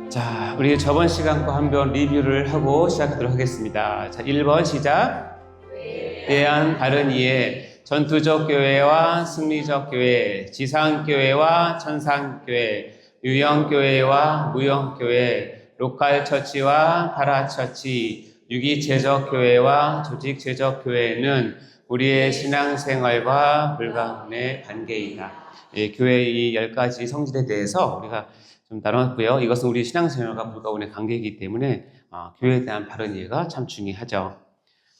자, 우리 저번 시간 거 한번 리뷰를 하고 시작하도록 하겠습니다. 자, 1번 시작. 대한 바른 이해. 전투적 교회와 승리적 교회, 지상 교회와 천상 교회, 유형 교회와 무형 교회, 로컬 처치와 파라 처치, 유기체적 교회와 조직체적 교회는 우리의 신앙생활과 불가분의 관계이다. 예, 교회의 이 10가지 성질에 대해서 우리가 좀 나눴고요. 이것은 우리 신앙생활과 불가분의 관계이기 때문에 교회에 대한 바른 이해가 참 중요하죠.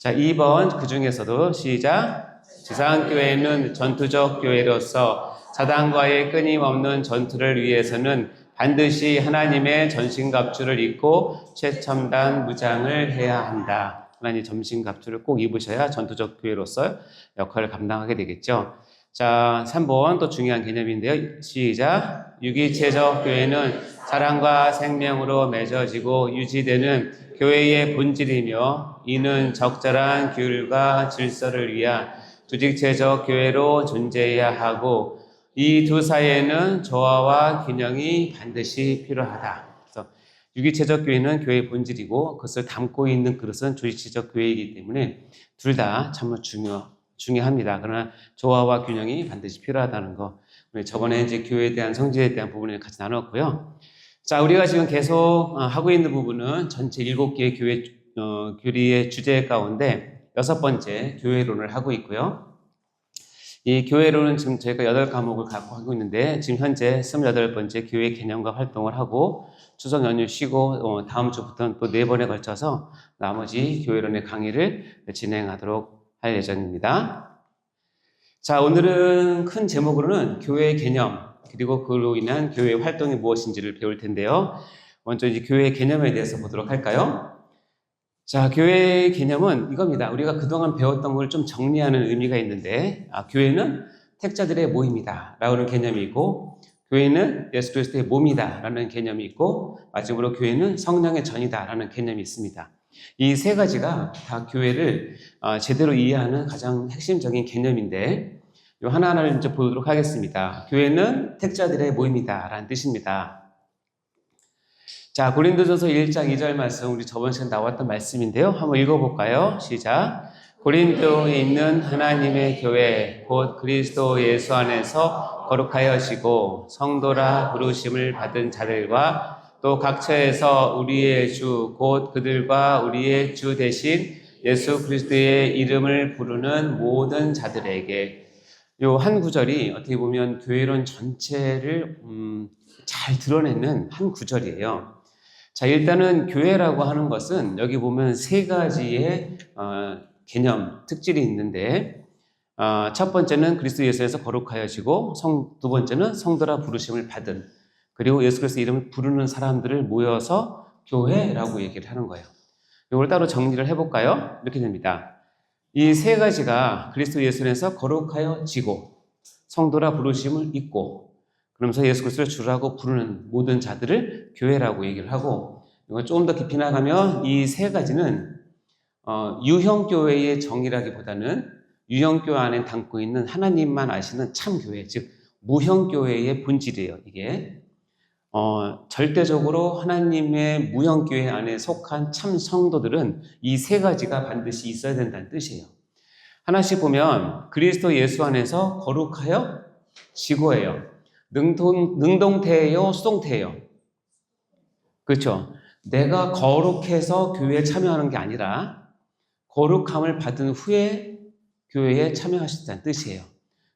자, 2번 그 중에서도 시작. 지상교회는 전투적 교회로서 사단과의 끊임없는 전투를 위해서는 반드시 하나님의 전신갑주를 입고 최첨단 무장을 해야 한다. 하나님 전신갑주를 꼭 입으셔야 전투적 교회로서 역할을 감당하게 되겠죠. 자, 3번 또 중요한 개념인데요. 시작. 유기체적 교회는 사랑과 생명으로 맺어지고 유지되는 교회의 본질이며 이는 적절한 규율과 질서를 위한 조직체적 교회로 존재해야 하고 이 두 사이에는 조화와 균형이 반드시 필요하다. 그래서 유기체적 교회는 교회의 본질이고 그것을 담고 있는 그릇은 조직체적 교회이기 때문에 둘 다 참 중요합니다. 그러나 조화와 균형이 반드시 필요하다는 거. 우리 저번에 이제 교회에 대한 성질에 대한 부분을 같이 나눴고요. 자, 우리가 지금 계속 하고 있는 부분은 전체 7개의 교회 교리의 주제 가운데 6번째 교회론을 하고 있고요. 이 교회론은 지금 저희가 8과목을 갖고 하고 있는데 지금 현재 28번째 교회 개념과 활동을 하고 추석 연휴 쉬고 다음 주부터는 또 4번에 걸쳐서 나머지 교회론의 강의를 진행하도록 할 예정입니다. 자, 오늘은 큰 제목으로는 교회 개념 그리고 그로 인한 교회 활동이 무엇인지를 배울 텐데요. 먼저 이제 교회 개념에 대해서 보도록 할까요? 자, 교회 개념은 이겁니다. 우리가 그동안 배웠던 걸 좀 정리하는 의미가 있는데, 교회는 택자들의 모임이다 라는 개념이 있고, 교회는 예수 그리스도의 몸이다 라는 개념이 있고, 마지막으로 교회는 성령의 전이다 라는 개념이 있습니다. 이 세 가지가 다 교회를 제대로 이해하는 가장 핵심적인 개념인데, 요 하나하나를 이제 보도록 하겠습니다. 교회는 택자들의 모임이다 라는 뜻입니다. 자, 고린도전서 1장 2절 말씀 우리 저번 시간에 나왔던 말씀인데요. 한번 읽어볼까요? 시작. 고린도에 있는 하나님의 교회 곧 그리스도 예수 안에서 거룩하여지고 성도라 부르심을 받은 자들과 또 각처에서 우리의 주 곧 그들과 우리의 주 대신 예수 그리스도의 이름을 부르는 모든 자들에게 요 한 구절이 어떻게 보면 교회론 전체를 잘 드러내는 한 구절이에요. 자, 일단은 교회라고 하는 것은 여기 보면 세 가지의 개념, 특질이 있는데 첫 번째는 그리스도 예수에서 거룩하여지고 두 번째는 성도라 부르심을 받은 그리고 예수 그리스도 이름을 부르는 사람들을 모여서 교회라고 얘기를 하는 거예요. 이걸 따로 정리를 해볼까요? 이렇게 됩니다. 이 세 가지가 그리스도 예수에서 거룩하여지고 성도라 부르심을 입고 그러면서 예수 그리스도를 주라고 부르는 모든 자들을 교회라고 얘기를 하고 이거 조금 더 깊이 나가면 이 세 가지는 유형교회의 정의라기보다는 유형교회 안에 담고 있는 하나님만 아시는 참교회 즉 무형교회의 본질이에요. 이게 절대적으로 하나님의 무형교회 안에 속한 참 성도들은 이 세 가지가 반드시 있어야 된다는 뜻이에요. 하나씩 보면 그리스도 예수 안에서 거룩하여 지고예요. 능동태예요? 수동태예요? 그렇죠. 내가 거룩해서 교회에 참여하는 게 아니라 거룩함을 받은 후에 교회에 참여하신다는 뜻이에요.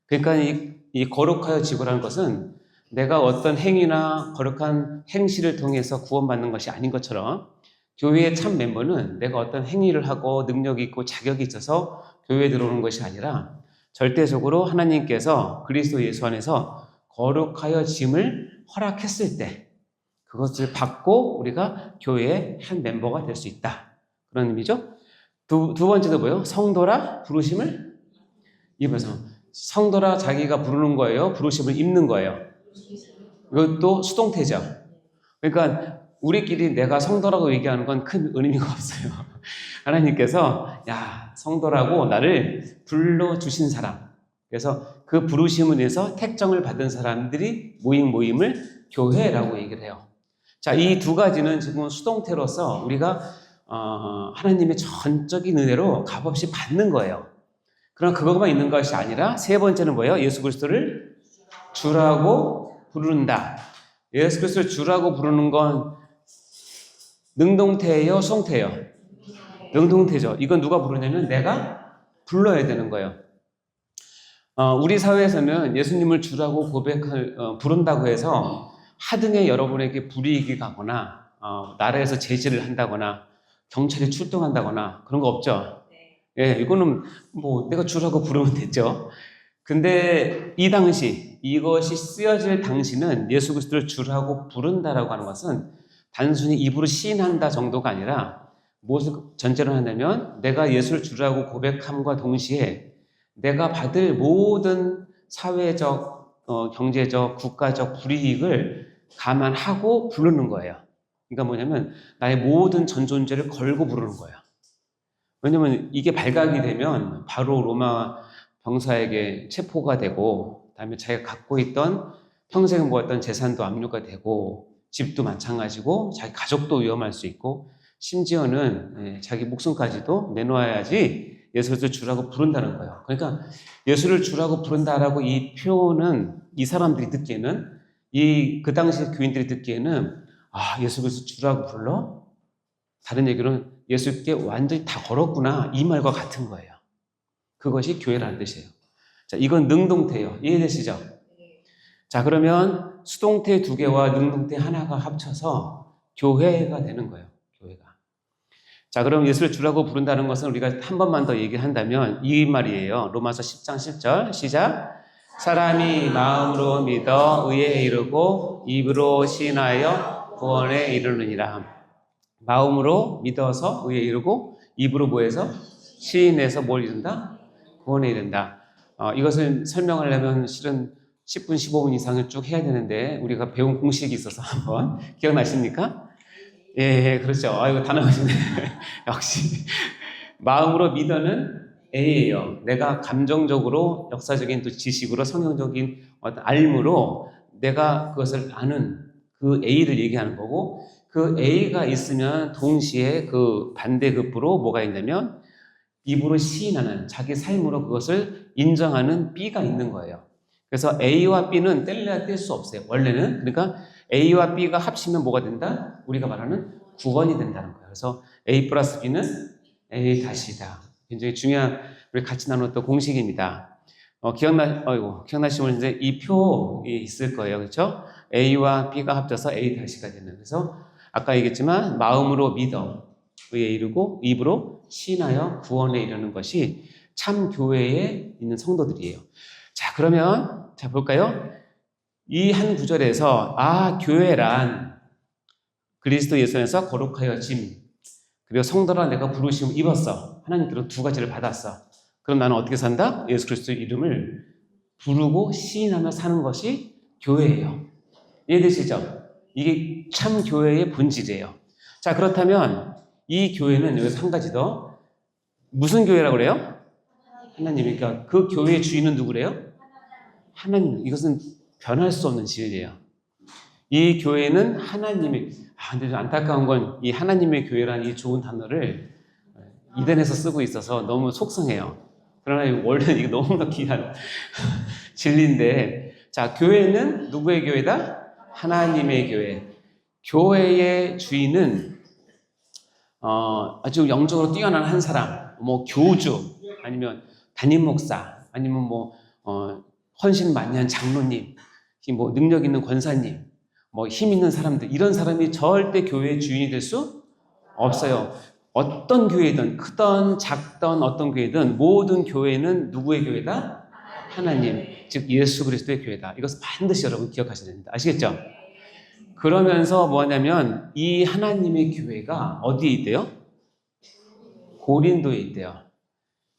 그러니까 이 거룩하여 지고라는 것은 내가 어떤 행위나 거룩한 행실을 통해서 구원받는 것이 아닌 것처럼 교회의 참 멤버는 내가 어떤 행위를 하고 능력이 있고 자격이 있어서 교회에 들어오는 것이 아니라 절대적으로 하나님께서 그리스도 예수 안에서 거룩하여짐을 허락했을 때 그것을 받고 우리가 교회의 한 멤버가 될 수 있다. 그런 의미죠. 두 번째도 뭐예요? 성도라 부르심을 입어서 성도라 자기가 부르는 거예요? 부르심을 입는 거예요? 이것도 수동태죠. 그러니까 우리끼리 내가 성도라고 얘기하는 건 큰 의미가 없어요. 하나님께서 야 성도라고 나를 불러주신 사람 그래서 그 부르심을 위해서 택정을 받은 사람들이 모임을 교회라고 얘기를 해요. 자, 이 두 가지는 지금 수동태로서 우리가 하나님의 전적인 은혜로 값없이 받는 거예요. 그러나 그것만 있는 것이 아니라 세 번째는 뭐예요? 예수 그리스도를 주라고 부른다. 예수 그리스도를 주라고 부르는 건 능동태예요, 수동태예요? 능동태죠. 이건 누가 부르냐면 내가 불러야 되는 거예요. 우리 사회에서는 예수님을 주라고 부른다고 해서 하등에 여러분에게 불이익이 가거나 나라에서 제지를 한다거나 경찰이 출동한다거나 그런 거 없죠? 예, 이거는 뭐 내가 주라고 부르면 됐죠. 근데 이 당시 이것이 쓰여질 당시는 예수 그리스도를 주라고 부른다라고 하는 것은 단순히 입으로 시인한다 정도가 아니라 무엇을 전제로 하냐면 내가 예수를 주라고 고백함과 동시에 내가 받을 모든 사회적, 경제적, 국가적 불이익을 감안하고 부르는 거예요. 그러니까 뭐냐면 나의 모든 전존재를 걸고 부르는 거예요. 왜냐면 이게 발각이 되면 바로 로마 병사에게 체포가 되고 그다음에 자기가 갖고 있던 평생 모았던 재산도 압류가 되고 집도 마찬가지고 자기 가족도 위험할 수 있고 심지어는 자기 목숨까지도 내놓아야지 예수를 주라고 부른다는 거예요. 그러니까 예수를 주라고 부른다라고 이 표현은 이 사람들이 듣기에는 그 당시 교인들이 듣기에는 예수 그리스도 주라고 불러? 다른 얘기로는 예수께 완전히 다 걸었구나 이 말과 같은 거예요. 그것이 교회라는 뜻이에요. 자, 이건 능동태예요. 이해되시죠? 자, 그러면 수동태 두 개와 능동태 하나가 합쳐서 교회가 되는 거예요. 교회가. 자, 그럼 예수를 주라고 부른다는 것은 우리가 한 번만 더 얘기한다면 이 말이에요. 로마서 10장 10절 시작. 사람이 마음으로 믿어 의에 이르고 입으로 시인하여 구원에 이르느니라. 마음으로 믿어서 의에 이르고 입으로 뭐해서 시인해서 뭘 이룬다? 구원에 이른다. 이것을 설명하려면 실은 10분, 15분 이상을 쭉 해야 되는데 우리가 배운 공식이 있어서 한번 기억나십니까? 예, 그렇죠. 이거 다 나오시네. 역시 마음으로 믿어는 A예요. 내가 감정적으로 역사적인 또 지식으로 성경적인 어떤 알므로 내가 그것을 아는 그 A를 얘기하는 거고 그 A가 있으면 동시에 그 반대급부로 뭐가 있냐면 입으로 시인하는 자기 삶으로 그것을 인정하는 B가 있는 거예요. 그래서 A와 B는 뗄래야 뗄 수 없어요. 원래는. 그러니까 A와 B가 합치면 뭐가 된다? 우리가 말하는 구원이 된다는 거예요. 그래서 A 플러스 B는 A 다시다. 굉장히 중요한 우리 같이 나눴던 공식입니다. 기억나시면 이제 이 표에 있을 거예요. 그렇죠? A와 B가 합쳐서 A 다시가 되는. 그래서 아까 얘기했지만 마음으로 믿어 의에 이르고 입으로 시인하여 구원에 이르는 것이 참 교회에 있는 성도들이에요. 자, 그러면 자 볼까요? 이 한 구절에서 교회란 그리스도 예수 안에서 거룩하여 짐 그리고 성도라 내가 부르심을 입었어. 하나님께로 두 가지를 받았어. 그럼 나는 어떻게 산다? 예수 그리스도의 이름을 부르고 시인하며 사는 것이 교회예요. 이해되시죠? 이게 참 교회의 본질이에요. 자, 그렇다면 이 교회는 여기서 한 가지 더 무슨 교회라고 그래요? 하나님이니까 그 교회의 주인은 누구래요? 하나님. 이것은 변할 수 없는 진리예요. 이 교회는 하나님의 근데 좀 안타까운 건 이 하나님의 교회라는 이 좋은 단어를 이단에서 쓰고 있어서 너무 속상해요. 그러나 원래는 이게 너무나 귀한 진리인데 자, 교회는 누구의 교회다? 하나님의 교회. 교회의 주인은 아주 영적으로 뛰어난 한 사람, 뭐 교주, 아니면 담임 목사, 아니면 뭐 헌신 만년 장로님, 뭐 능력 있는 권사님, 뭐 힘 있는 사람들, 이런 사람이 절대 교회의 주인이 될 수 없어요. 어떤 교회든 크든 작든 어떤 교회든 모든 교회는 누구의 교회다? 하나님, 즉 예수 그리스도의 교회다. 이것을 반드시 여러분 기억하셔야 됩니다. 아시겠죠? 그러면서 뭐냐면 이 하나님의 교회가 어디에 있대요? 고린도에 있대요.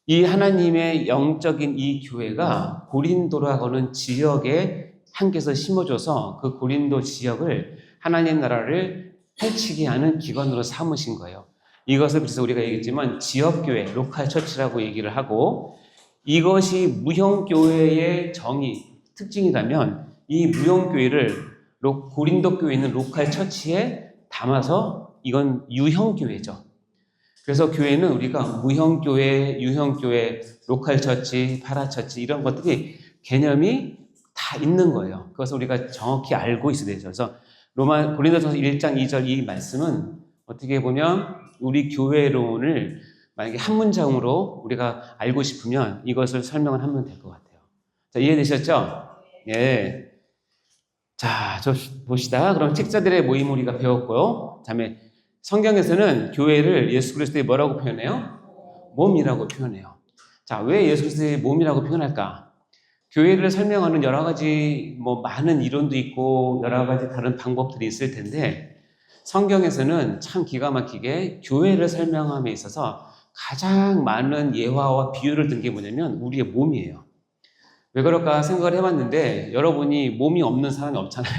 이 하나님의 영적인 이 교회가 고린도라고 하는 지역에 하나님께서 심어줘서 그 고린도 지역을 하나님 나라를 펼치게 하는 기관으로 삼으신 거예요. 이것을 그래서 우리가 얘기했지만 지역교회, 로컬 처치라고 얘기를 하고 이것이 무형교회의 특징이라면 이 무형교회를 고린도 교회에 있는 로컬 처치에 담아서 이건 유형교회죠. 그래서 교회는 우리가 무형교회, 유형교회, 로컬 처치, 파라처치 이런 것들이 개념이 다 있는 거예요. 그것을 우리가 정확히 알고 있어야 되죠. 그래서 고린도전서 1장 2절 이 말씀은 어떻게 보면 우리 교회론을 만약에 한 문장으로 우리가 알고 싶으면 이것을 설명을 하면 될 것 같아요. 자, 이해되셨죠? 예. 자, 봅시다. 그럼 책자들의 모임 우리가 배웠고요. 다음에 성경에서는 교회를 예수 그리스도의 뭐라고 표현해요? 몸이라고 표현해요. 자, 왜 예수 그리스도의 몸이라고 표현할까? 교회를 설명하는 여러 가지 많은 이론도 있고 여러 가지 다른 방법들이 있을 텐데 성경에서는 참 기가 막히게 교회를 설명함에 있어서 가장 많은 예화와 비유를 든 게 뭐냐면 우리의 몸이에요. 왜 그럴까 생각을 해봤는데 여러분이 몸이 없는 사람이 없잖아요.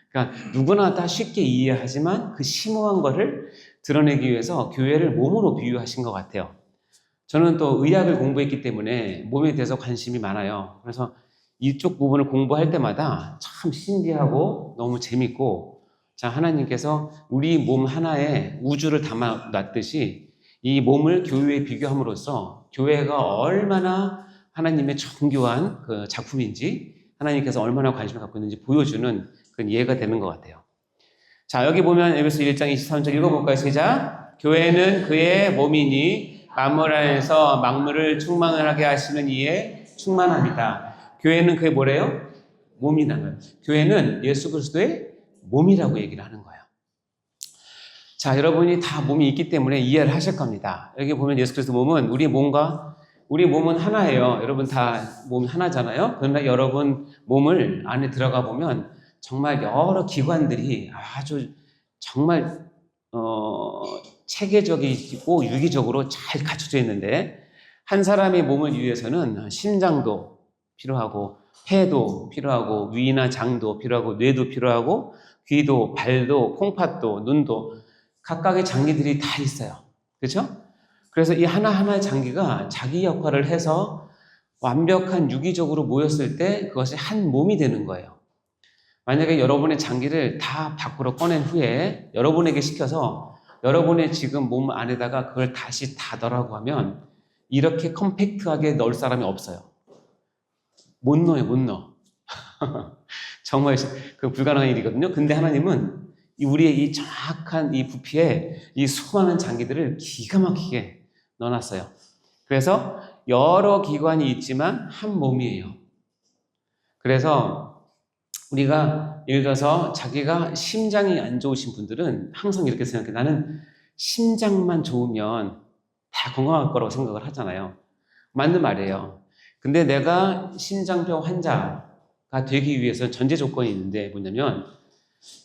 그러니까 누구나 다 쉽게 이해하지만 그 심오한 거를 드러내기 위해서 교회를 몸으로 비유하신 것 같아요. 저는 또 의학을 공부했기 때문에 몸에 대해서 관심이 많아요. 그래서 이쪽 부분을 공부할 때마다 참 신기하고 너무 재밌고, 자, 하나님께서 우리 몸 하나에 우주를 담아 놨듯이 이 몸을 교회에 비교함으로써 교회가 얼마나 하나님의 정교한 그 작품인지, 하나님께서 얼마나 관심을 갖고 있는지 보여주는 그런 예가 되는 것 같아요. 자, 여기 보면 에베소 1장 23절 읽어볼까요? 시작. 교회는 그의 몸이니 만물 안에서 만물을 충만하게 하시는 이의 충만합니다. 교회는 그의 뭐래요? 몸이라는 거예요. 교회는 예수 그리스도의 몸이라고 얘기를 하는 거예요. 자, 여러분이 다 몸이 있기 때문에 이해를 하실 겁니다. 여기 보면 예수 그리스도 몸은 우리 몸은 하나예요. 여러분 다 몸이 하나잖아요. 그러나 여러분 몸을 안에 들어가 보면 정말 여러 기관들이 아주 정말 체계적이고 유기적으로 잘 갖춰져 있는데, 한 사람의 몸을 위해서는 심장도 필요하고 폐도 필요하고 위나 장도 필요하고 뇌도 필요하고 귀도 발도 콩팥도 눈도 각각의 장기들이 다 있어요. 그렇죠? 그래서 이 하나하나의 장기가 자기 역할을 해서 완벽한 유기적으로 모였을 때 그것이 한 몸이 되는 거예요. 만약에 여러분의 장기를 다 밖으로 꺼낸 후에 여러분에게 시켜서 여러분의 지금 몸 안에다가 그걸 다시 다 넣으라고 하면 이렇게 컴팩트하게 넣을 사람이 없어요. 못 넣어. 정말 그 불가능한 일이거든요. 근데 하나님은 우리의 이 정확한 이 부피에 이 수많은 장기들을 기가 막히게 넣어놨어요. 그래서 여러 기관이 있지만 한 몸이에요. 그래서 우리가 예를 들어서 자기가 심장이 안 좋으신 분들은 항상 이렇게 생각해요. 나는 심장만 좋으면 다 건강할 거라고 생각을 하잖아요. 맞는 말이에요. 근데 내가 심장병 환자가 되기 위해서 전제 조건이 있는데 뭐냐면,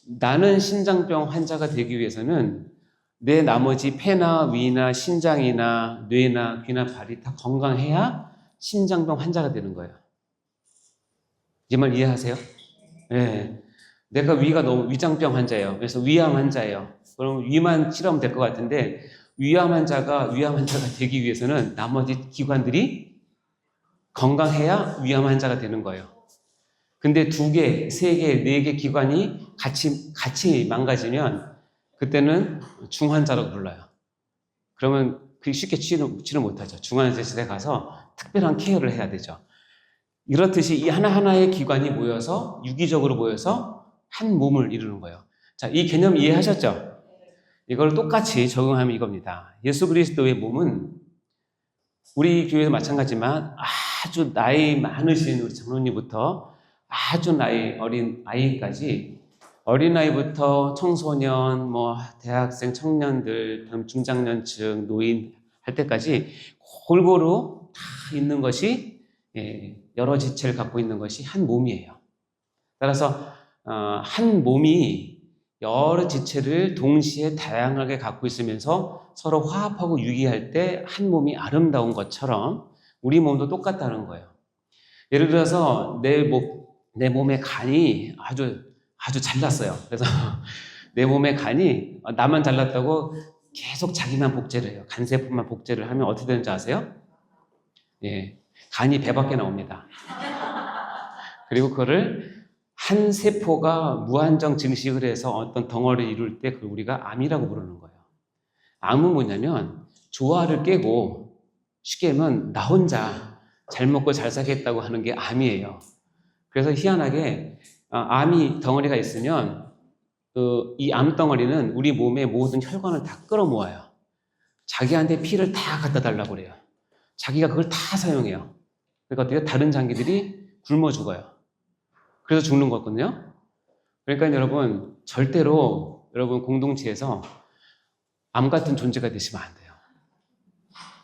나는 심장병 환자가 되기 위해서는 내 나머지 폐나 위나 심장이나 뇌나 귀나 발이 다 건강해야 심장병 환자가 되는 거예요. 이 말 이해하세요? 네. 내가 위장병 환자예요. 그래서 위암 환자예요. 그럼 위만 치료하면 될 것 같은데 위암 환자가 되기 위해서는 나머지 기관들이 건강해야 위암 환자가 되는 거예요. 근데 2개, 3개, 4개 기관이 같이 망가지면 그때는 중환자라고 불러요. 그러면 그게 쉽게 치료 못하죠. 중환자실에 가서 특별한 케어를 해야 되죠. 이렇듯이 이 하나하나의 기관이 모여서 유기적으로 모여서 한 몸을 이루는 거예요. 자, 이 개념 이해하셨죠? 이걸 똑같이 적용하면 이겁니다. 예수 그리스도의 몸은 우리 교회도 마찬가지지만 아주 나이 많으신 우리 장로님부터 아주 나이 어린 아이까지, 어린아이부터 청소년, 대학생, 청년들, 중장년층, 노인 할 때까지 골고루 다 있는 것이, 여러 지체를 갖고 있는 것이 한 몸이에요. 따라서 한 몸이 여러 지체를 동시에 다양하게 갖고 있으면서 서로 화합하고 유기할 때 한 몸이 아름다운 것처럼 우리 몸도 똑같다는 거예요. 예를 들어서 내 몸의 간이 아주 잘났어요. 그래서 내 몸의 간이 나만 잘났다고 계속 자기만 복제를 해요. 간세포만 복제를 하면 어떻게 되는지 아세요? 간이 배 밖에 나옵니다. 그리고 그거를 한 세포가 무한정 증식을 해서 어떤 덩어리를 이룰 때 그걸 우리가 암이라고 부르는 거예요. 암은 뭐냐면 조화를 깨고 쉽게 하면 나 혼자 잘 먹고 잘 살겠다고 하는 게 암이에요. 그래서 희한하게 암이 덩어리가 있으면 이 암덩어리는 우리 몸의 모든 혈관을 다 끌어모아요. 자기한테 피를 다 갖다 달라고 그래요. 자기가 그걸 다 사용해요. 그러니까 어떻게 다른 장기들이 굶어 죽어요. 그래서 죽는 거거든요. 그러니까 여러분 절대로 여러분 공동체에서 암 같은 존재가 되시면 안 돼요.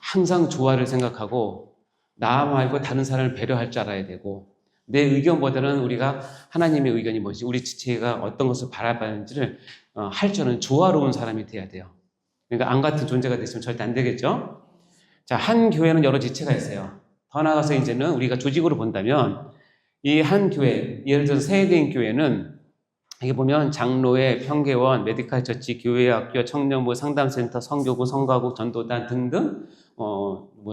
항상 조화를 생각하고 나 말고 다른 사람을 배려할 줄 알아야 되고 내 의견보다는 우리가 하나님의 의견이 뭐지, 우리 지체가 어떤 것을 바라봤는지를 할 줄은 조화로운 사람이 돼야 돼요. 그러니까 암 같은 존재가 됐으면 절대 안 되겠죠. 자, 한 교회는 여러 지체가 있어요. 더 나아가서 이제는 우리가 조직으로 본다면 이 한 교회, 예를 들어서 세대인 교회는 여기 보면 장로회, 평계원, 메디칼 처치, 교회학교, 청년부, 상담센터, 성교구, 성가국, 전도단 등등,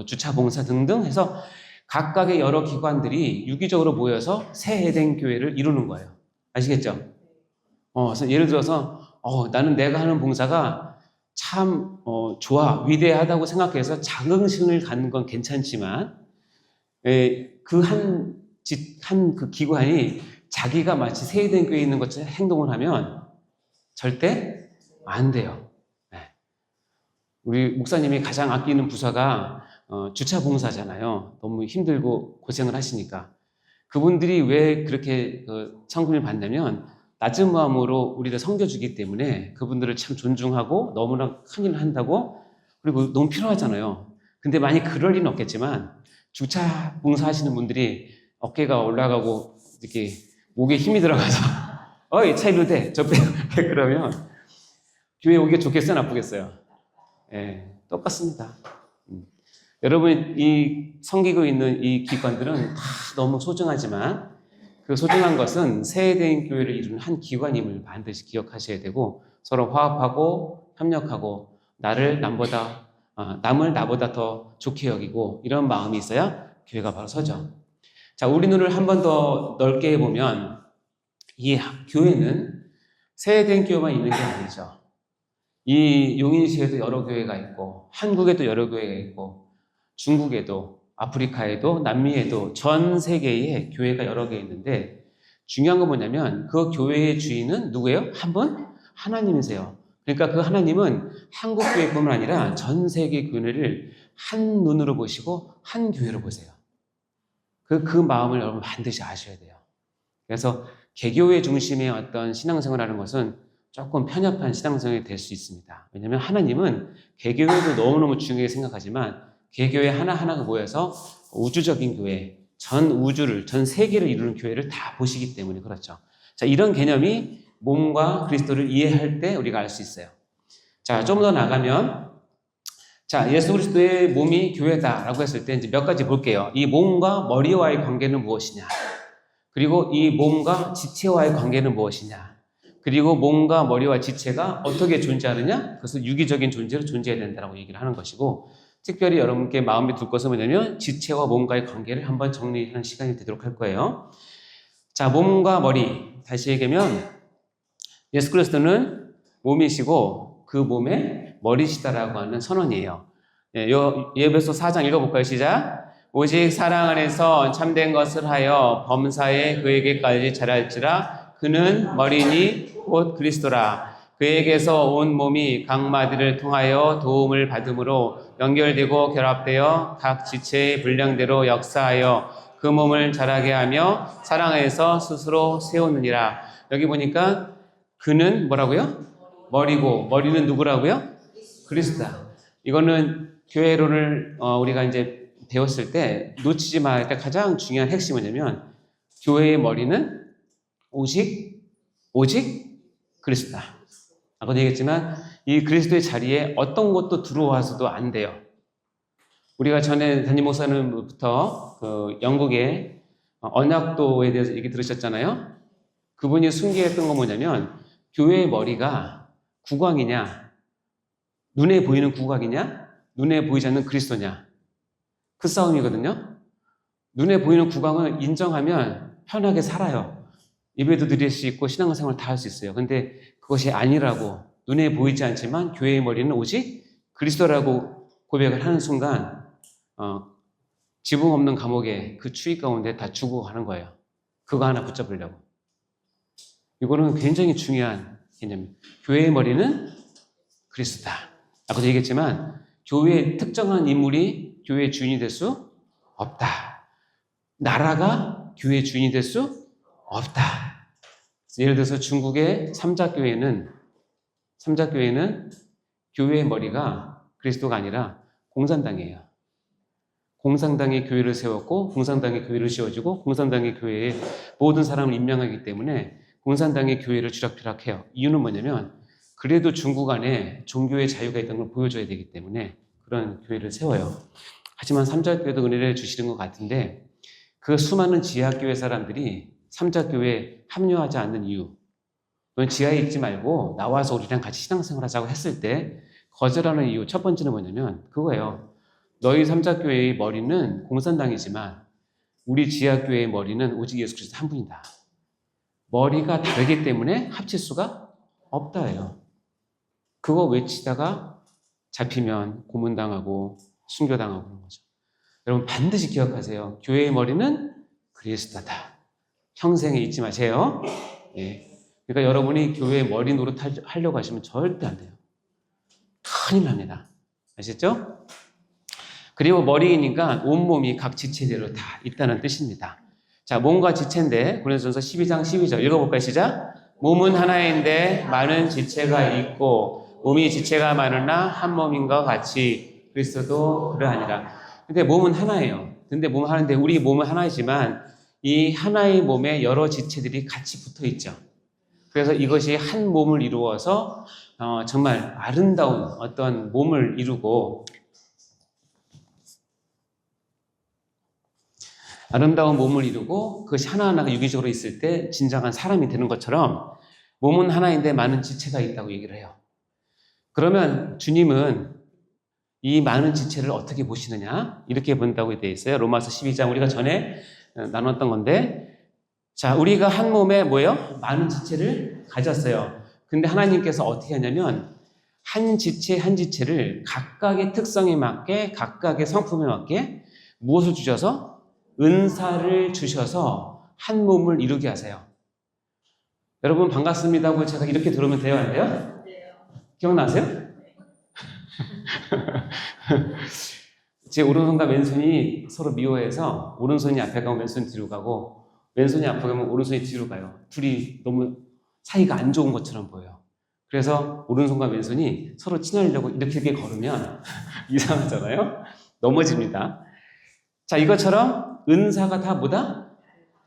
주차봉사 등등 해서 각각의 여러 기관들이 유기적으로 모여서 새 에덴 교회를 이루는 거예요. 아시겠죠? 그래서 예를 들어서 나는 내가 하는 봉사가 참 좋아, 위대하다고 생각해서 자긍심을 갖는 건 괜찮지만 그 그 기관이 자기가 마치 새 에덴 교회에 있는 것처럼 행동을 하면 절대 안 돼요. 우리 목사님이 가장 아끼는 부서가 주차 봉사잖아요. 너무 힘들고 고생을 하시니까. 그분들이 왜 그렇게 성금을 받냐면 낮은 마음으로 우리를 섬겨주기 때문에 그분들을 참 존중하고 너무나 큰 일을 한다고, 그리고 너무 필요하잖아요. 근데 많이 그럴 리는 없겠지만 주차 봉사하시는 분들이 어깨가 올라가고 이렇게 목에 힘이 들어가서 이 차 이리로 돼, 저 빼, 그러면 교회 오기가 좋겠어요, 나쁘겠어요? 똑같습니다. 여러분, 이 섬기고 있는 이 기관들은 다 너무 소중하지만 그 소중한 것은 새 에덴 교회를 이루는 한 기관임을 반드시 기억하셔야 되고, 서로 화합하고 협력하고 남을 나보다 더 좋게 여기고 이런 마음이 있어야 교회가 바로 서죠. 자, 우리 눈을 한 번 더 넓게 해보면 이 교회는 새 에덴 교회만 있는 게 아니죠. 이 용인시에도 여러 교회가 있고, 한국에도 여러 교회가 있고, 중국에도, 아프리카에도, 남미에도 전 세계에 교회가 여러 개 있는데, 중요한 건 뭐냐면 그 교회의 주인은 누구예요? 한 분? 하나님이세요. 그러니까 그 하나님은 한국 교회뿐만 아니라 전 세계 교회를 한 눈으로 보시고 한 교회로 보세요. 그 마음을 여러분 반드시 아셔야 돼요. 그래서 개교회 중심의 어떤 신앙생활하는 것은 조금 편협한 신앙생활이 될 수 있습니다. 왜냐하면 하나님은 개교회도 너무너무 중요하게 생각하지만 개교회 하나하나가 모여서 우주적인 교회, 전 우주를, 전 세계를 이루는 교회를 다 보시기 때문에 그렇죠. 자, 이런 개념이 몸과 그리스도를 이해할 때 우리가 알 수 있어요. 자, 좀 더 나가면, 자, 예수 그리스도의 몸이 교회다라고 했을 때 이제 몇 가지 볼게요. 이 몸과 머리와의 관계는 무엇이냐? 그리고 이 몸과 지체와의 관계는 무엇이냐? 그리고 몸과 머리와 지체가 어떻게 존재하느냐? 그것은 유기적인 존재로 존재해야 된다고 얘기를 하는 것이고, 특별히 여러분께 마음에 둘 것은 뭐냐면 지체와 몸과의 관계를 한번 정리하는 시간이 되도록 할 거예요. 자, 몸과 머리, 다시 얘기하면 예수 그리스도는 몸이시고 그 몸의 머리시다라고 하는 선언이에요. 에베소 4장 읽어볼까요? 시작. 오직 사랑 안에서 참된 것을 하여 범사에 그에게까지 자랄지라. 그는 머리니 곧 그리스도라. 그에게서 온 몸이 각 마디를 통하여 도움을 받음으로 연결되고 결합되어 각 지체의 분량대로 역사하여 그 몸을 자라게 하며 사랑에서 스스로 세우느니라. 여기 보니까 그는 뭐라고요? 머리고, 머리는 누구라고요? 그리스도다. 이거는 교회론을 우리가 이제 배웠을 때 놓치지 말아야 할 가장 중요한 핵심은 뭐냐면 교회의 머리는 오직 그리스도다. 아까도 얘기했지만 이 그리스도의 자리에 어떤 것도 들어와서도 안 돼요. 우리가 전에 담임 목사님부터 그 영국의 언약도에 대해서 얘기 들으셨잖아요. 그분이 순기했던 건 뭐냐면 교회의 머리가 국왕이냐, 눈에 보이는 국왕이냐, 눈에 보이지 않는 그리스도냐, 그 싸움이거든요. 눈에 보이는 국왕을 인정하면 편하게 살아요. 예배도 드릴 수 있고 신앙생활 다 할 수 있어요. 근데 그것이 아니라고 눈에 보이지 않지만 교회의 머리는 오직 그리스도라고 고백을 하는 순간 지붕 없는 감옥에 그 추위 가운데 다 죽어가는 거예요. 그거 하나 붙잡으려고. 이거는 굉장히 중요한 개념이에요. 교회의 머리는 그리스도다. 아까도 얘기했지만 교회의 특정한 인물이 교회의 주인이 될 수 없다. 나라가 교회의 주인이 될 수 없다. 예를 들어서 중국의 삼자교회는 교회의 머리가 그리스도가 아니라 공산당이에요. 공산당이 교회를 세웠고 공산당이 교회를 씌워주고 공산당이 교회에 모든 사람을 임명하기 때문에 공산당의 교회를 쥐락펴락해요. 이유는 뭐냐면 그래도 중국 안에 종교의 자유가 있다는 걸 보여줘야 되기 때문에 그런 교회를 세워요. 하지만 삼자교회도 은혜를 주시는 것 같은데 그 수많은 지하교회 사람들이 삼자교회에 합류하지 않는 이유, 넌 지하에 있지 말고 나와서 우리랑 같이 신앙생활 하자고 했을 때 거절하는 이유 첫 번째는 뭐냐면 그거예요. 너희 삼자교회의 머리는 공산당이지만 우리 지하교회의 머리는 오직 예수 그리스도 한 분이다. 머리가 다르기 때문에 합칠 수가 없다예요. 그거 외치다가 잡히면 고문당하고 순교당하고 그런 거죠. 여러분 반드시 기억하세요. 교회의 머리는 그리스도다. 평생에 잊지 마세요. 예. 그러니까 여러분이 교회의 머리 노릇하려고 하시면 절대 안 돼요. 큰일 납니다. 아시죠? 그리고 머리이니까 온몸이 각 지체대로 다 있다는 뜻입니다. 자, 몸과 지체인데 고린도전서 12장 12절 읽어볼까요? 시작. 몸은 하나인데 많은 지체가 있고 몸이 지체가 많으나 한 몸인 것 같이 그리스도도 그러하니라. 근데 몸은 하나예요. 근데 몸은 하나인데 우리 몸은 하나이지만 이 하나의 몸에 여러 지체들이 같이 붙어 있죠. 그래서 이것이 한 몸을 이루어서 정말 아름다운 어떤 몸을 이루고 그것이 하나하나가 유기적으로 있을 때 진정한 사람이 되는 것처럼 몸은 하나인데 많은 지체가 있다고 얘기를 해요. 그러면 주님은 이 많은 지체를 어떻게 보시느냐? 이렇게 본다고 되어 있어요. 로마서 12장 우리가 전에 나눴던 건데 자, 우리가 한 몸에 뭐예요? 많은 지체를 가졌어요. 근데 하나님께서 어떻게 하냐면 한 지체 한 지체를 각각의 특성에 맞게 각각의 성품에 맞게 무엇을 주셔서? 은사를 주셔서 한 몸을 이루게 하세요. 여러분 반갑습니다 하고 제가 이렇게 들어오면 돼요? 안 돼요? 기억나세요? 제 오른손과 왼손이 서로 미워해서 오른손이 앞에 가면 왼손이 뒤로 가고 왼손이 앞에 가면 오른손이 뒤로 가요. 둘이 너무 사이가 안 좋은 것처럼 보여요. 그래서 오른손과 왼손이 서로 친하려고 이렇게 걸으면 이상하잖아요? 넘어집니다. 자, 이것처럼 은사가 다 뭐다?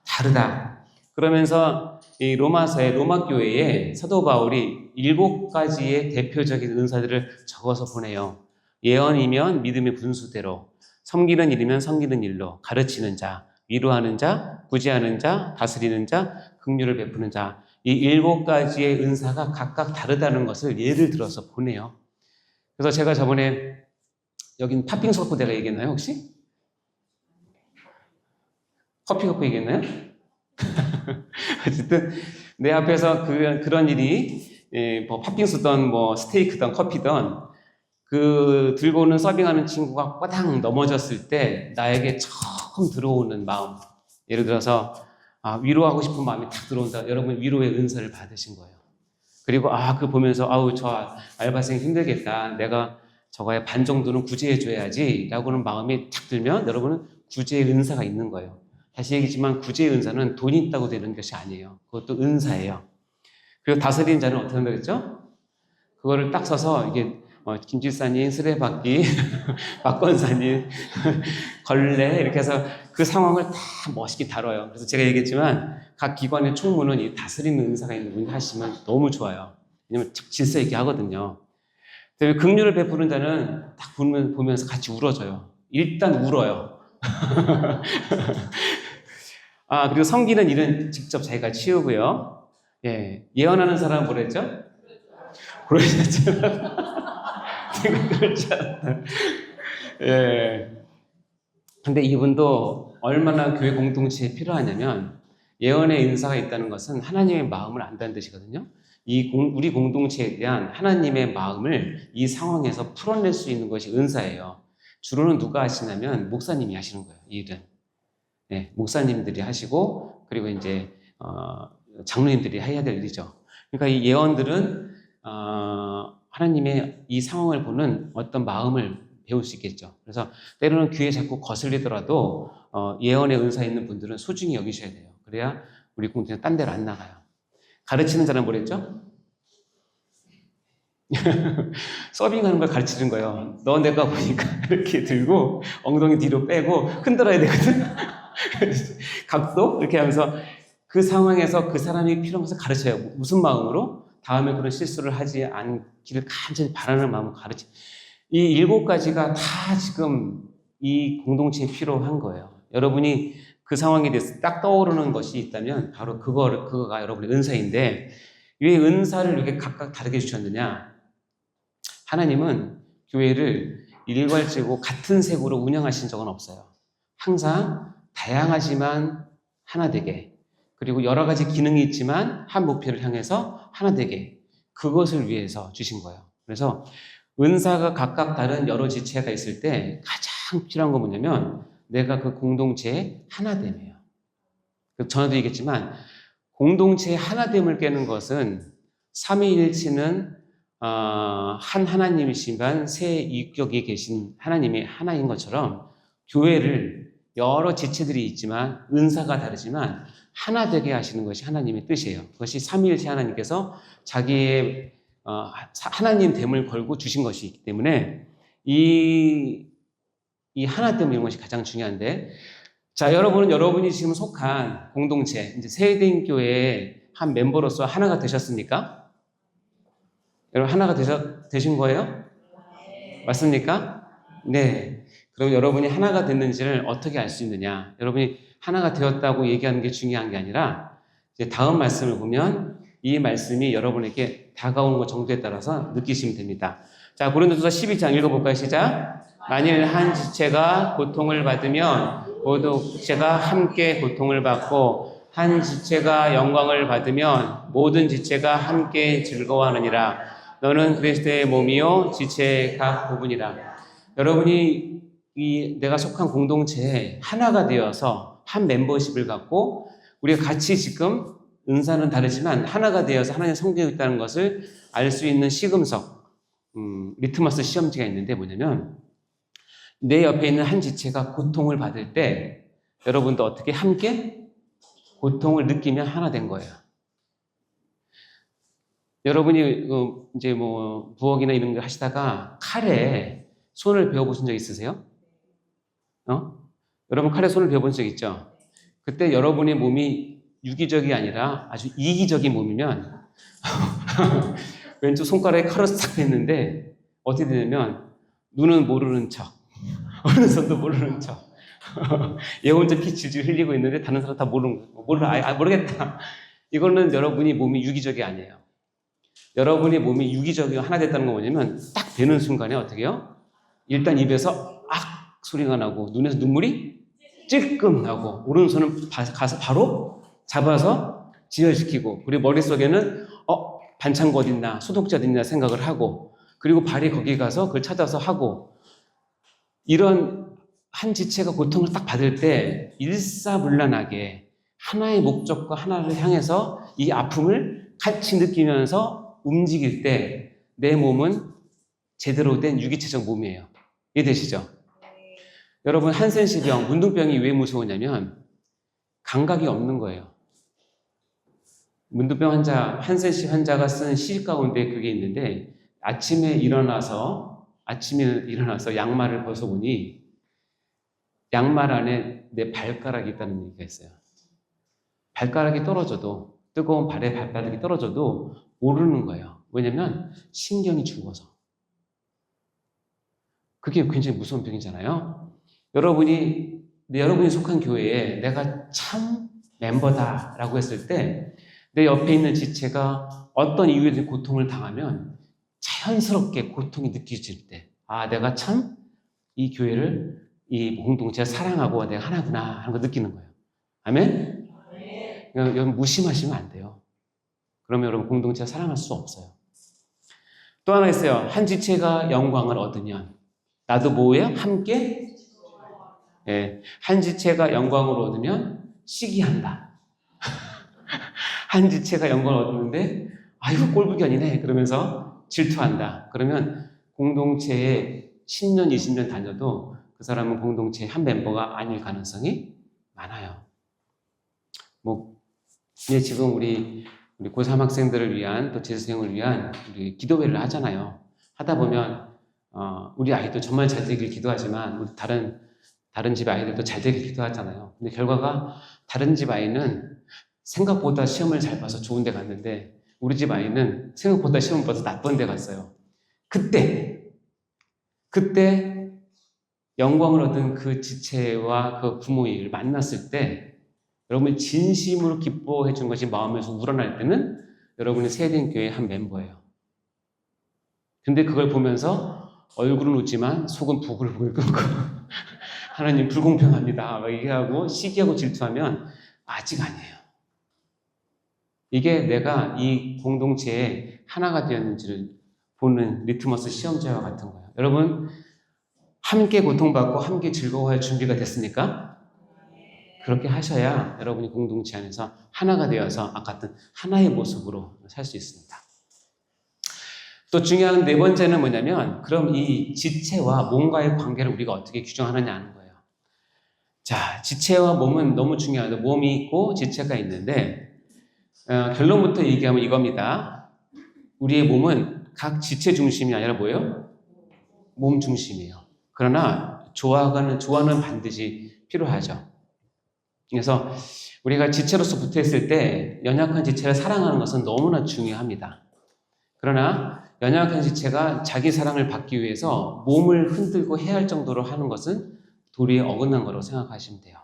다르다. 그러면서 이 로마서의 로마 교회에 사도 바울이 7가지의 대표적인 은사들을 적어서 보내요. 예언이면 믿음의 분수대로, 섬기는 일이면 섬기는 일로, 가르치는 자, 위로하는 자, 구제하는 자, 다스리는 자, 긍휼을 베푸는 자. 이 7가지의 은사가 각각 다르다는 것을 예를 들어서 보내요. 그래서 제가 저번에 여긴 팥빙수 갖고 내가 얘기했나요 혹시? 커피 갖고 얘기했나요? 어쨌든 내 앞에서 그런 일이 뭐 팥빙수든 뭐 스테이크든 커피든 그 들고 오는 서빙하는 친구가 꽈당 넘어졌을 때 나에게 처음 들어오는 마음, 예를 들어서 위로하고 싶은 마음이 탁 들어온다. 여러분 위로의 은사를 받으신 거예요. 그리고 그 보면서 저 알바생 힘들겠다. 내가 저거의 반 정도는 구제해줘야지 라고는 마음이 탁 들면 여러분은 구제의 은사가 있는 거예요. 다시 얘기지만 구제의 은사는 돈이 있다고 되는 것이 아니에요. 그것도 은사예요. 그리고 다스리는 자는 어떻게 한다고 했죠? 그거를 딱 써서 이게 김집사님, 쓰레받기, 박권사님, 걸레 이렇게 해서 그 상황을 다 멋있게 다뤄요. 그래서 제가 얘기했지만 각 기관의 총무는 이 다스리는 은사가 있는 분이 하시면 너무 좋아요. 왜냐면 질서 있게 하거든요. 긍휼을 베푸는 자는 딱 보면서 같이 울어줘요. 일단 울어요. 그리고 섬기는 일은 직접 자기가 치우고요. 예언하는 사람은 뭐랬죠? 그러셨잖아. 그렇지 않나. 근데 이분도 얼마나 교회 공동체에 필요하냐면 예언의 은사가 있다는 것은 하나님의 마음을 안다는 뜻이거든요. 우리 공동체에 대한 하나님의 마음을 이 상황에서 풀어낼 수 있는 것이 은사예요. 주로는 누가 하시냐면 목사님이 하시는 거예요. 이 일은. 네, 목사님들이 하시고 그리고 이제 장로님들이 해야 될 일이죠. 그러니까 이 예언들은 하나님의 이 상황을 보는 어떤 마음을 배울 수 있겠죠. 그래서 때로는 귀에 자꾸 거슬리더라도 예언의 은사 있는 분들은 소중히 여기셔야 돼요. 그래야 우리 공동체 딴 데로 안 나가요. 가르치는 자는 뭐랬죠? 서빙하는 걸 가르치는 거예요. 너 내가 보니까 이렇게 들고 엉덩이 뒤로 빼고 흔들어야 되거든. 각도 이렇게 하면서 그 상황에서 그 사람이 필요해서 가르쳐요. 무슨 마음으로? 다음에 그런 실수를 하지 않기를 간절히 바라는 마음으로 가르쳐. 이 7가지가 다 지금 이 공동체에 필요한 거예요. 여러분이 그 상황에 대해서 딱 떠오르는 것이 있다면 바로 그거가 여러분의 은사인데 왜 은사를 이렇게 각각 다르게 주셨느냐? 하나님은 교회를 일괄적으로 같은 색으로 운영하신 적은 없어요. 항상 다양하지만 하나 되게, 그리고 여러 가지 기능이 있지만 한 목표를 향해서 하나 되게, 그것을 위해서 주신 거예요. 그래서 은사가 각각 다른 여러 지체가 있을 때 가장 필요한 건 뭐냐면 내가 그 공동체의 하나됨이에요. 전에도 얘기했지만 공동체의 하나됨을 깨는 것은 삼위일체는 한 하나님이시지만 세 인격이 계신 하나님이 하나인 것처럼 교회를 여러 지체들이 있지만 은사가 다르지만 하나 되게 하시는 것이 하나님의 뜻이에요. 그것이 삼위일체 하나님께서 자기의 하나님됨을 걸고 주신 것이기 때문에 이 하나됨 이런 것이 가장 중요한데, 자, 여러분이 지금 속한 공동체, 이제 세대인교회의 한 멤버로서 하나가 되셨습니까? 여러분 하나가 되신 거예요? 맞습니까? 네. 그럼 여러분이 하나가 됐는지를 어떻게 알 수 있느냐? 여러분이 하나가 되었다고 얘기하는 게 중요한 게 아니라 이제 다음 말씀을 보면 이 말씀이 여러분에게 다가오는 것 정도에 따라서 느끼시면 됩니다. 자, 고린도서 12장 읽어볼까요? 시작. 만일 한 지체가 고통을 받으면 모두 지체가 함께 고통을 받고 한 지체가 영광을 받으면 모든 지체가 함께 즐거워하느니라. 너는 그리스도의 몸이요 지체의 각 부분이라. 여러분이 내가 속한 공동체에 하나가 되어서 한 멤버십을 갖고 우리가 같이 지금 은사는 다르지만 하나가 되어서 하나님의 성경이 있다는 것을 알 수 있는 시금석, 리트머스 시험지가 있는데 뭐냐면 내 옆에 있는 한 지체가 고통을 받을 때 여러분도 어떻게 함께 고통을 느끼며 하나 된 거예요. 여러분이 이제 뭐 부엌이나 이런 거 하시다가 칼에 손을 베어보신 적 있으세요? 여러분 칼에 손을 베어본 적 있죠? 그때 여러분의 몸이 유기적이 아니라 아주 이기적인 몸이면 왼쪽 손가락에 칼을 싹 댔는데 어떻게 되냐면 눈은 모르는 척, 어느 손도 모르는 척, 얘 혼자 피 질질 흘리고 있는데 다른 사람 다 모르는 거예요. 모르겠다. 이거는 여러분이 몸이 유기적이 아니에요. 여러분이 몸이 유기적이고 하나 됐다는 건 뭐냐면 딱 되는 순간에 어떻게 해요? 일단 입에서 악 소리가 나고 눈에서 눈물이 찔끔 나고 오른손은 가서 바로 잡아서 지혈시키고 그리고 머릿속에는 반창고 어딨나 소독제 어딨나 생각을 하고 그리고 발이 거기 가서 그걸 찾아서 하고 이런 한 지체가 고통을 딱 받을 때 일사불란하게 하나의 목적과 하나를 향해서 이 아픔을 같이 느끼면서 움직일 때 내 몸은 제대로 된 유기체적 몸이에요. 이해되시죠? 여러분 한센시병, 문둥병이 왜 무서우냐면 감각이 없는 거예요. 문둥병 환자, 한센시 환자가 쓴 시 가운데 그게 있는데 아침에 일어나서 양말을 벗어보니 양말 안에 내 발가락이 있다는 얘기가 있어요. 발가락이 떨어져도 뜨거운 발에 발바닥이 떨어져도 모르는 거예요. 왜냐면 신경이 죽어서. 그게 굉장히 무서운 병이잖아요. 여러분이 속한 교회에 내가 참 멤버다라고 했을 때 내 옆에 있는 지체가 어떤 이유에든 고통을 당하면 자연스럽게 고통이 느껴질 때 내가 참 이 교회를 이 공동체를 사랑하고 내가 하나구나 하는 걸 느끼는 거예요. 아멘? 그러니까 여러분 무심하시면 안 돼요. 그러면 여러분 공동체를 사랑할 수 없어요. 또 하나 있어요. 한 지체가 영광을 얻으면 나도 뭐예요? 함께? 예, 한 지체가 영광을 얻으면 시기한다. 한 지체가 영광을 얻는데 아이고 꼴불견이네 그러면서 질투한다. 그러면 공동체에 10년, 20년 다녀도 그 사람은 공동체의 한 멤버가 아닐 가능성이 많아요. 지금 우리 고3 학생들을 위한 또 재수생을 위한 우리 기도회를 하잖아요. 하다 보면 우리 아이도 정말 잘 되길 기도하지만 우리 다른 집 아이들도 잘 되길 기도하잖아요. 근데 결과가 다른 집 아이는 생각보다 시험을 잘 봐서 좋은 데 갔는데 우리 집 아이는 생각보다 시험 봐서 나쁜 데 갔어요. 그때 영광을 얻은 그 지체와 그 부모를 만났을 때 여러분이 진심으로 기뻐해 준 것이 마음에서 우러날 때는 여러분의 세대인 교회의 한 멤버예요. 근데 그걸 보면서 얼굴은 웃지만 속은 부글부글 끓고 하나님 불공평합니다 막 얘기하고 시기하고 질투하면 아직 아니에요. 이게 내가 이 공동체에 하나가 되었는지를 보는 리트머스 시험지와 같은 거예요. 여러분 함께 고통받고 함께 즐거워할 준비가 됐습니까? 그렇게 하셔야 여러분이 공동체 안에서 하나가 되어서 아까 같은 하나의 모습으로 살 수 있습니다. 또 중요한 네 번째는 뭐냐면 그럼 이 지체와 몸과의 관계를 우리가 어떻게 규정하느냐 하는 거예요. 자, 지체와 몸은 너무 중요하죠. 몸이 있고 지체가 있는데 결론부터 얘기하면 이겁니다. 우리의 몸은 각 지체 중심이 아니라 뭐예요? 몸 중심이에요. 그러나 조화는 반드시 필요하죠. 그래서 우리가 지체로서 붙어있을 때 연약한 지체를 사랑하는 것은 너무나 중요합니다. 그러나 연약한 지체가 자기 사랑을 받기 위해서 몸을 흔들고 해야 할 정도로 하는 것은 도리에 어긋난 거라고 생각하시면 돼요.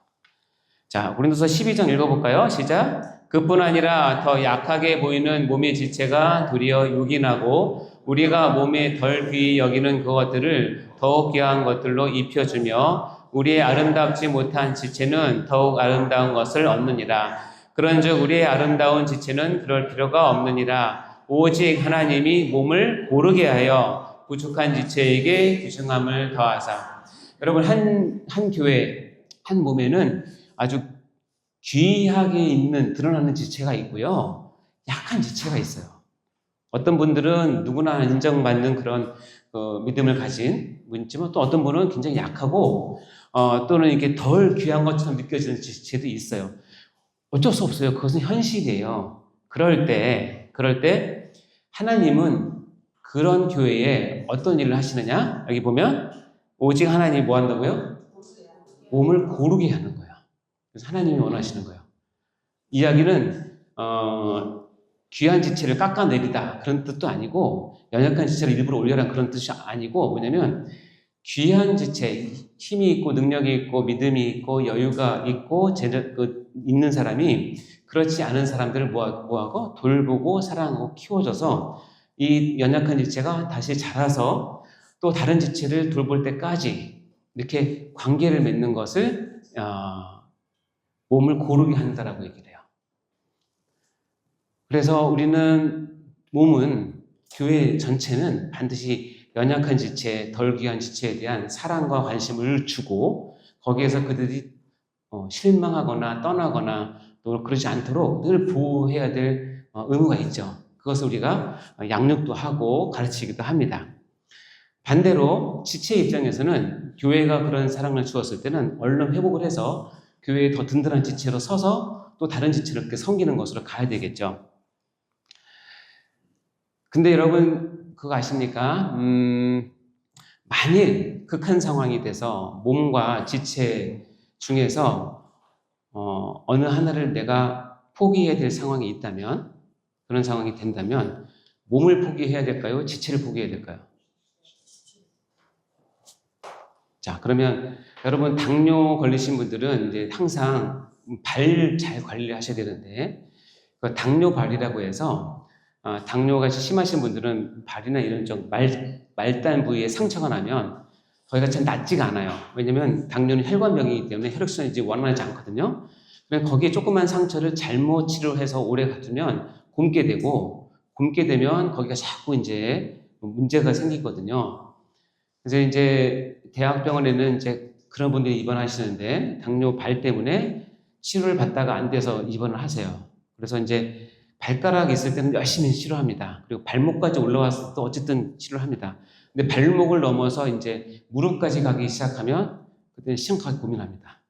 자, 고린도서 12장 읽어볼까요? 시작! 그뿐 아니라 더 약하게 보이는 몸의 지체가 도리어 요긴하고 우리가 몸에 덜 귀히 여기는 그것들을 더욱 귀한 것들로 입혀주며 우리의 아름답지 못한 지체는 더욱 아름다운 것을 얻느니라. 그런즉 우리의 아름다운 지체는 그럴 필요가 없느니라. 오직 하나님이 몸을 고르게 하여 부족한 지체에게 귀중함을 더하사. 여러분 한 교회 한 몸에는 아주 귀하게 있는 드러나는 지체가 있고요. 약한 지체가 있어요. 어떤 분들은 누구나 인정받는 그런 믿음을 가진 분이지만 또 어떤 분은 굉장히 약하고 또는 이렇게 덜 귀한 것처럼 느껴지는 지체도 있어요. 어쩔 수 없어요. 그것은 현실이에요. 그럴 때 하나님은 그런 교회에 어떤 일을 하시느냐? 여기 보면 오직 하나님이 뭐 한다고요? 몸을 고르게 하는 거예요. 그래서 하나님이 원하시는 거예요. 이야기는 귀한 지체를 깎아내리다 그런 뜻도 아니고 연약한 지체를 일부러 올려라 그런 뜻이 아니고 뭐냐면 귀한 지체, 힘이 있고 능력이 있고 믿음이 있고 여유가 있고 있는 사람이 그렇지 않은 사람들을 뭐하고 돌보고 사랑하고 키워줘서 이 연약한 지체가 다시 자라서 또 다른 지체를 돌볼 때까지 이렇게 관계를 맺는 것을 몸을 고르게 한다라고 얘기를 해요. 그래서 우리는 몸은 교회 전체는 반드시 연약한 지체, 덜 귀한 지체에 대한 사랑과 관심을 주고 거기에서 그들이 실망하거나 떠나거나 또 그러지 않도록 늘 보호해야 될 의무가 있죠. 그것을 우리가 양육도 하고 가르치기도 합니다. 반대로 지체 입장에서는 교회가 그런 사랑을 주었을 때는 얼른 회복을 해서 교회에 더 든든한 지체로 서서 또 다른 지체를 이렇게 섬기는 것으로 가야 되겠죠. 근데 여러분 그거 아십니까? 만일 극한 상황이 돼서 몸과 지체 중에서 어느 하나를 내가 포기해야 될 상황이 있다면 그런 상황이 된다면 몸을 포기해야 될까요? 지체를 포기해야 될까요? 자, 그러면 여러분 당뇨 걸리신 분들은 이제 항상 발 잘 관리를 하셔야 되는데 그 당뇨발이라고 해서 당뇨가 심하신 분들은 발이나 이런 좀 말단 부위에 상처가 나면 거기가 잘 낫지가 않아요. 왜냐면 당뇨는 혈관병이기 때문에 혈액순환이 원활하지 않거든요. 거기에 조그만 상처를 잘못 치료해서 오래 가두면 굼게 되고, 굼게 되면 거기가 자꾸 이제 문제가 생기거든요. 그래서 이제 대학병원에는 이제 그런 분들이 입원하시는데 당뇨발 때문에 치료를 받다가 안 돼서 입원을 하세요. 그래서 이제 발가락이 있을 때는 열심히 치료합니다. 그리고 발목까지 올라왔을 때 어쨌든 치료를 합니다. 근데 발목을 넘어서 이제 무릎까지 가기 시작하면 그때는 심각하게 고민합니다.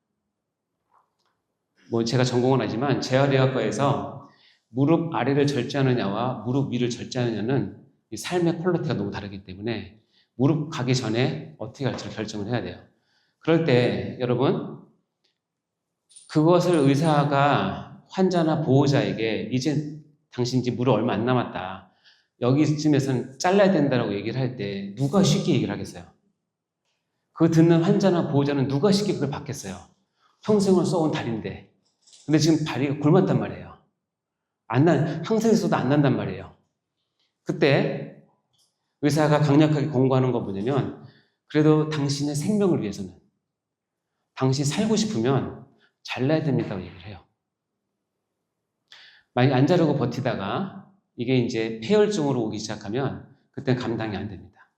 뭐 제가 전공은 아니지만 재활의학과에서 무릎 아래를 절제하느냐와 무릎 위를 절제하느냐는 이 삶의 퀄리티가 너무 다르기 때문에 무릎 가기 전에 어떻게 할지를 결정을 해야 돼요. 그럴 때 여러분, 그것을 의사가 환자나 보호자에게 이제 당신 이제 무릎 얼마 안 남았다, 여기쯤에서는 잘라야 된다고 얘기를 할 때 누가 쉽게 얘기를 하겠어요? 그 듣는 환자나 보호자는 누가 쉽게 그걸 받겠어요? 평생을 써온 다리인데. 근데 지금 다리가 굶었단 말이에요. 항생 써도 안 난단 말이에요. 그때 의사가 강력하게 권고하는 거 뭐냐면, 그래도 당신의 생명을 위해서는, 당신이 살고 싶으면 잘라야 됩니다고 얘기를 해요. 만약 안 자르고 버티다가 이게 이제 폐혈증으로 오기 시작하면 그때는 감당이 안 됩니다.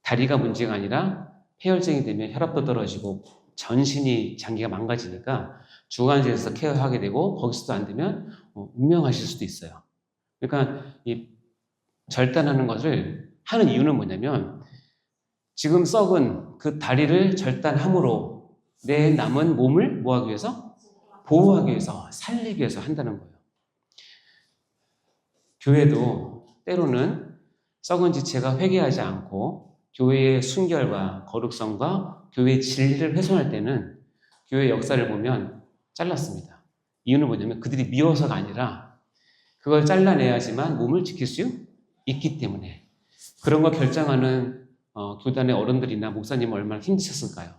다리가 문제가 아니라 폐혈증이 되면 혈압도 떨어지고 전신이 장기가 망가지니까 중환자실에서 케어하게 되고, 거기서도 안 되면 운명하실 수도 있어요. 그러니까 이 절단하는 것을 하는 이유는 뭐냐면, 지금 썩은 그 다리를 절단함으로 내 남은 몸을 뭐 하기 위해서? 보호하기 위해서, 살리기 위해서 한다는 거예요. 교회도 때로는 썩은 지체가 회개하지 않고 교회의 순결과 거룩성과 교회의 진리를 훼손할 때는 교회 역사를 보면 잘랐습니다. 이유는 뭐냐면 그들이 미워서가 아니라 그걸 잘라내야지만 몸을 지킬 수 있기 때문에. 그런 거 결정하는 교단의 어른들이나 목사님은 얼마나 힘드셨을까요?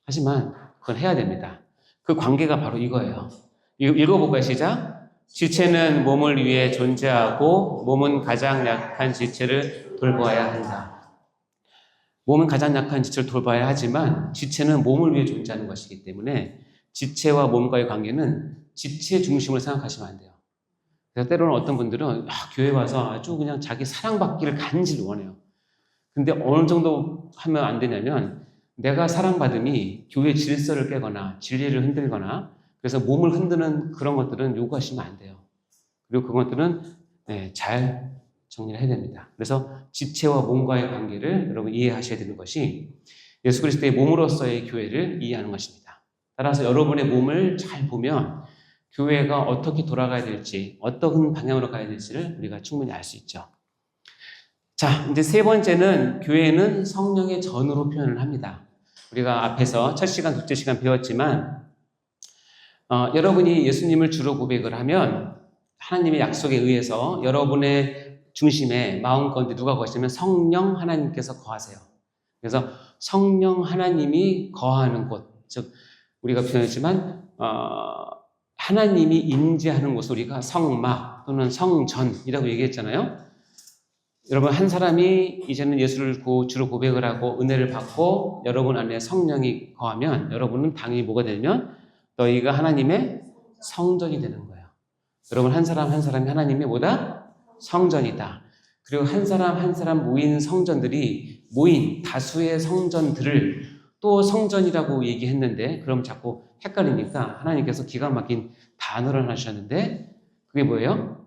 하지만 그건 해야 됩니다. 그 관계가 바로 이거예요. 읽어볼까요? 시작. 지체는 몸을 위해 존재하고 몸은 가장 약한 지체를 돌보아야 한다. 몸은 가장 약한 지체를 돌봐야 하지만 지체는 몸을 위해 존재하는 것이기 때문에 지체와 몸과의 관계는 지체 중심으로 생각하시면 안 돼요. 그래서 때로는 어떤 분들은 교회 와서 아주 그냥 자기 사랑받기를 간절히 원해요. 근데 어느 정도 하면 안 되냐면, 내가 사랑받음이 교회 질서를 깨거나 진리를 흔들거나 그래서 몸을 흔드는 그런 것들은 요구하시면 안 돼요. 그리고 그것들은 잘 정리를 해야 됩니다. 그래서 지체와 몸과의 관계를 여러분 이해하셔야 되는 것이 예수 그리스도의 몸으로서의 교회를 이해하는 것입니다. 따라서 여러분의 몸을 잘 보면 교회가 어떻게 돌아가야 될지, 어떤 방향으로 가야 될지를 우리가 충분히 알 수 있죠. 자, 이제 세 번째는 교회는 성령의 전으로 표현을 합니다. 우리가 앞에서 첫 시간, 둘째 시간 배웠지만 여러분이 예수님을 주로 고백을 하면 하나님의 약속에 의해서 여러분의 중심에 마음 가운데 누가 거하시냐면 성령 하나님께서 거하세요. 그래서 성령 하나님이 거하는 곳, 즉 우리가 표현했지만 하나님이 임재하는 곳을 우리가 성막 또는 성전이라고 얘기했잖아요. 여러분, 한 사람이 이제는 예수를 주로 고백을 하고 은혜를 받고 여러분 안에 성령이 거하면 여러분은 당연히 뭐가 되면 너희가 하나님의 성전이 되는 거예요. 여러분, 한 사람 한 사람이 하나님의 뭐다? 성전이다. 그리고 한 사람 한 사람 모인 성전들이 모인 다수의 성전들을 또 성전이라고 얘기했는데, 그럼 자꾸 헷갈리니까 하나님께서 기가 막힌 단어를 하나 주셨는데, 그게 뭐예요?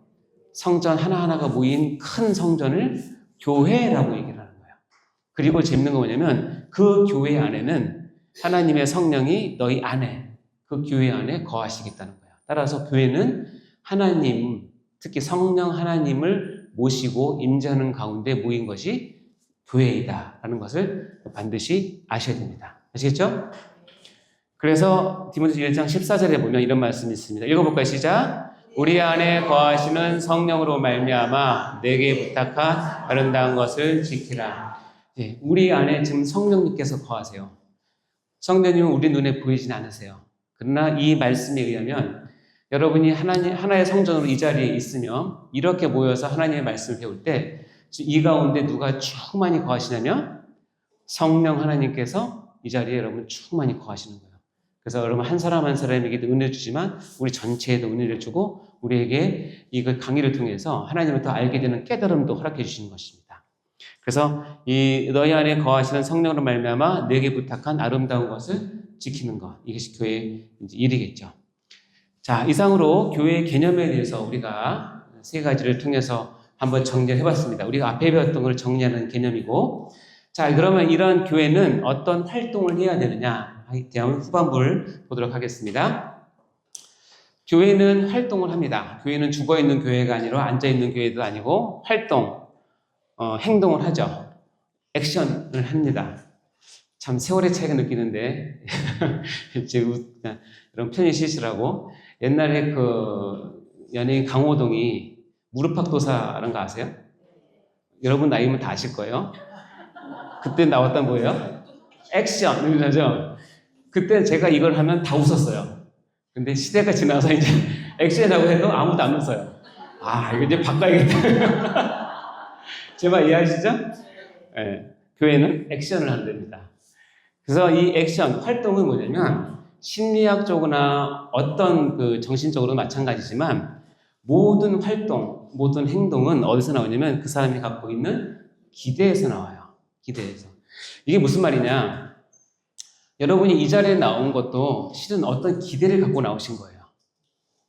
성전 하나하나가 모인 큰 성전을 교회라고 얘기를 하는 거예요. 그리고 재밌는 거 뭐냐면 그 교회 안에는 하나님의 성령이 너희 안에, 그 교회 안에 거하시겠다는 거예요. 따라서 교회는 하나님, 특히 성령 하나님을 모시고 임재하는 가운데 모인 것이 교회이다라는 것을 반드시 아셔야 됩니다. 아시겠죠? 그래서 디모데서 1장 14절에 보면 이런 말씀이 있습니다. 읽어볼까요? 시작. 우리 안에 거하시는 성령으로 말미암아 내게 부탁한 아름다운 것을 지키라. 우리 안에 지금 성령님께서 거하세요. 성령님은 우리 눈에 보이진 않으세요. 그러나 이 말씀에 의하면 여러분이 하나의 성전으로 이 자리에 있으면 이렇게 모여서 하나님의 말씀을 배울 때 이 가운데 누가 충만히 거하시냐면 성령 하나님께서 이 자리에 여러분 충만히 거하시는 거예요. 그래서 여러분 한 사람 한 사람에게도 은혜를 주지만 우리 전체에도 은혜를 주고 우리에게 이걸 강의를 통해서 하나님을 더 알게 되는 깨달음도 허락해 주시는 것입니다. 그래서 이 너희 안에 거하시는 성령으로 말미암아 내게 부탁한 아름다운 것을 지키는 것, 이것이 교회의 일이겠죠. 자, 이상으로 교회의 개념에 대해서 우리가 세 가지를 통해서 한번 정리를 해봤습니다. 우리가 앞에 배웠던 걸 정리하는 개념이고, 자, 그러면 이런 교회는 어떤 활동을 해야 되느냐에 대한 후반부를 보도록 하겠습니다. 교회는 활동을 합니다. 교회는 죽어있는 교회가 아니라 앉아있는 교회도 아니고 활동, 행동을 하죠. 액션을 합니다. 참 세월의 차이가 느끼는데 이런 편히 쉬시라고 옛날에 그 연예인 강호동이 무릎팍도사라는 거 아세요? 여러분 나이면 다 아실 거예요. 그때 나왔던 뭐예요? 액션 이러죠. 그때 제가 이걸 하면 다 웃었어요. 근데 시대가 지나서 이제 액션이라고 해도 아무도 안 웃어요. 아, 이거 이제 바꿔야겠다. 제 말 이해하시죠? 네. 교회는 액션을 하면 됩니다. 그래서 이 액션, 활동은 뭐냐면 심리학적으로나 어떤 그 정신적으로 마찬가지지만 모든 활동, 모든 행동은 어디서 나오냐면 그 사람이 갖고 있는 기대에서 나와요. 기대에서. 이게 무슨 말이냐? 여러분이 이 자리에 나온 것도 실은 어떤 기대를 갖고 나오신 거예요.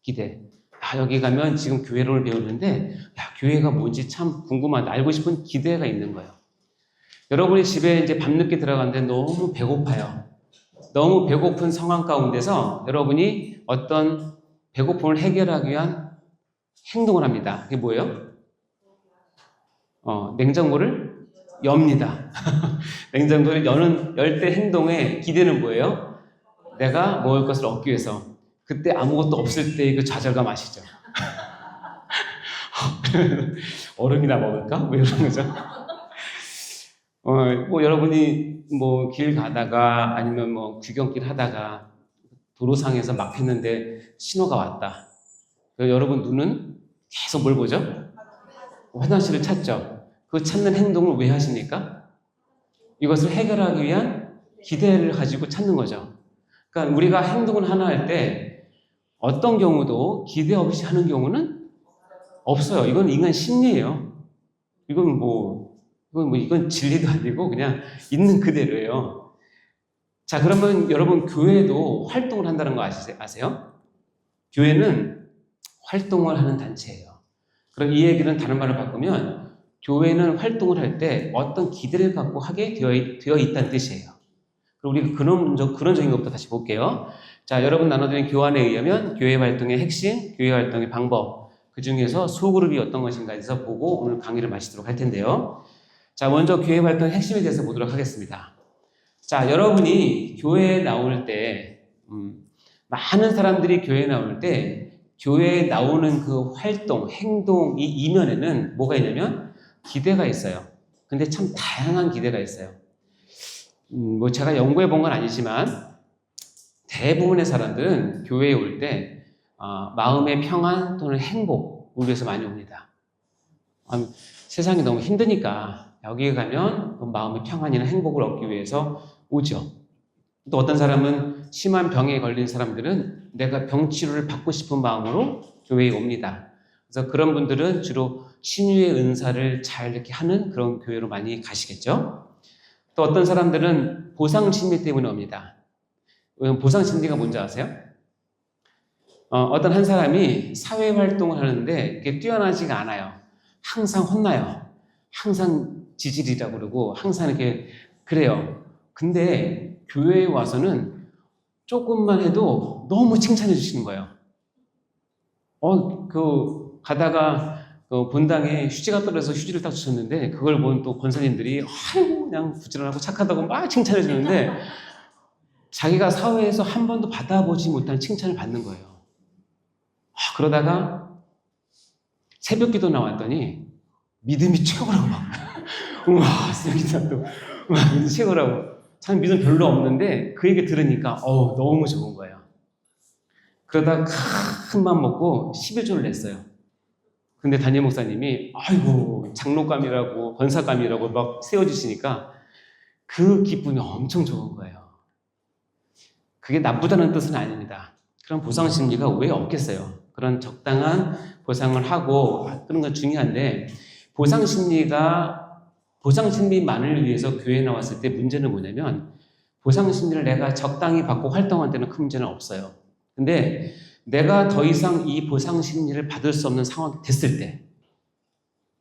기대. 야, 여기 가면 지금 교회를 배우는데 야, 교회가 뭔지 참 궁금하다. 알고 싶은 기대가 있는 거예요. 여러분이 집에 이제 밤늦게 들어갔는데 너무 배고파요. 너무 배고픈 상황 가운데서 여러분이 어떤 배고픔을 해결하기 위한 행동을 합니다. 그게 뭐예요? 냉장고를 엽니다. 냉장고를 열 때 행동의 기대는 뭐예요? 내가 먹을 것을 얻기 위해서. 그때 아무것도 없을 때 그 좌절감 아시죠? 얼음이나 먹을까? 뭐 이런 거죠. 뭐 여러분이 뭐 길 가다가 아니면 뭐 귀경길 하다가 도로상에서 막 했는데 신호가 왔다. 여러분 눈은 계속 뭘 보죠? 화장실을 찾죠. 그 찾는 행동을 왜 하십니까? 이것을 해결하기 위한 기대를 가지고 찾는 거죠. 그러니까 우리가 행동을 하나 할 때 어떤 경우도 기대 없이 하는 경우는 없어요. 이건 인간 심리예요. 이건 진리도 아니고 그냥 있는 그대로예요. 자, 그러면 여러분 교회도 활동을 한다는 거 아세요? 교회는 활동을 하는 단체예요. 그럼 이 얘기는 다른 말을 바꾸면 교회는 활동을 할 때 어떤 기대를 갖고 하게 되어 있다는 뜻이에요. 그럼 우리가 근원적인 것부터 다시 볼게요. 자, 여러분 나눠드린 교환에 의하면 교회 활동의 핵심, 교회 활동의 방법, 그 중에서 소그룹이 어떤 것인가에 대해서 보고 오늘 강의를 마치도록 할 텐데요. 자, 먼저 교회 활동의 핵심에 대해서 보도록 하겠습니다. 자, 여러분이 교회에 나올 때, 많은 사람들이 교회에 나올 때, 교회에 나오는 그 활동, 행동, 이 이면에는 뭐가 있냐면 기대가 있어요. 근데 참 다양한 기대가 있어요. 뭐 제가 연구해 본 건 아니지만, 대부분의 사람들은 교회에 올 때, 마음의 평안 또는 행복을 위해서 많이 옵니다. 세상이 너무 힘드니까 여기에 가면 마음의 평안이나 행복을 얻기 위해서 오죠. 또 어떤 사람은 심한 병에 걸린 사람들은 내가 병 치료를 받고 싶은 마음으로 교회에 옵니다. 그래서 그런 분들은 주로 치유의 은사를 잘 이렇게 하는 그런 교회로 많이 가시겠죠. 또 어떤 사람들은 보상 심리 때문에 옵니다. 보상 심리가 뭔지 아세요? 어떤 한 사람이 사회 활동을 하는데 그게 뛰어나지가 않아요. 항상 혼나요. 항상 지질이라고 그러고 항상 이렇게 그래요. 근데 교회에 와서는 조금만 해도 너무 칭찬해 주시는 거예요. 가다가 본당에 휴지가 떨어져서 휴지를 딱 주셨는데 그걸 본 또 권사님들이 아이고 그냥 부지런하고 착하다고 막 칭찬해 주는데 자기가 사회에서 한 번도 받아보지 못한 칭찬을 받는 거예요. 그러다가 새벽 기도 나왔더니 믿음이 최고라고 막 우와 새벽 기도 믿음이 최고라고. 참 믿음 별로 없는데 그 얘기 들으니까 너무 좋은 거예요. 그러다가 큰 맘 먹고 11조를 냈어요. 근데 담임 목사님이 아이고 장로감이라고 권사감이라고 막 세워주시니까 그 기쁨이 엄청 좋은 거예요. 그게 나쁘다는 뜻은 아닙니다. 그런 보상 심리가 왜 없겠어요? 그런 적당한 보상을 하고 그런 건 중요한데 보상 심리만을 위해서 교회에 나왔을 때 문제는 뭐냐면 보상 심리를 내가 적당히 받고 활동할 때는 큰 문제는 없어요. 근데 내가 더 이상 이 보상 심리를 받을 수 없는 상황이 됐을 때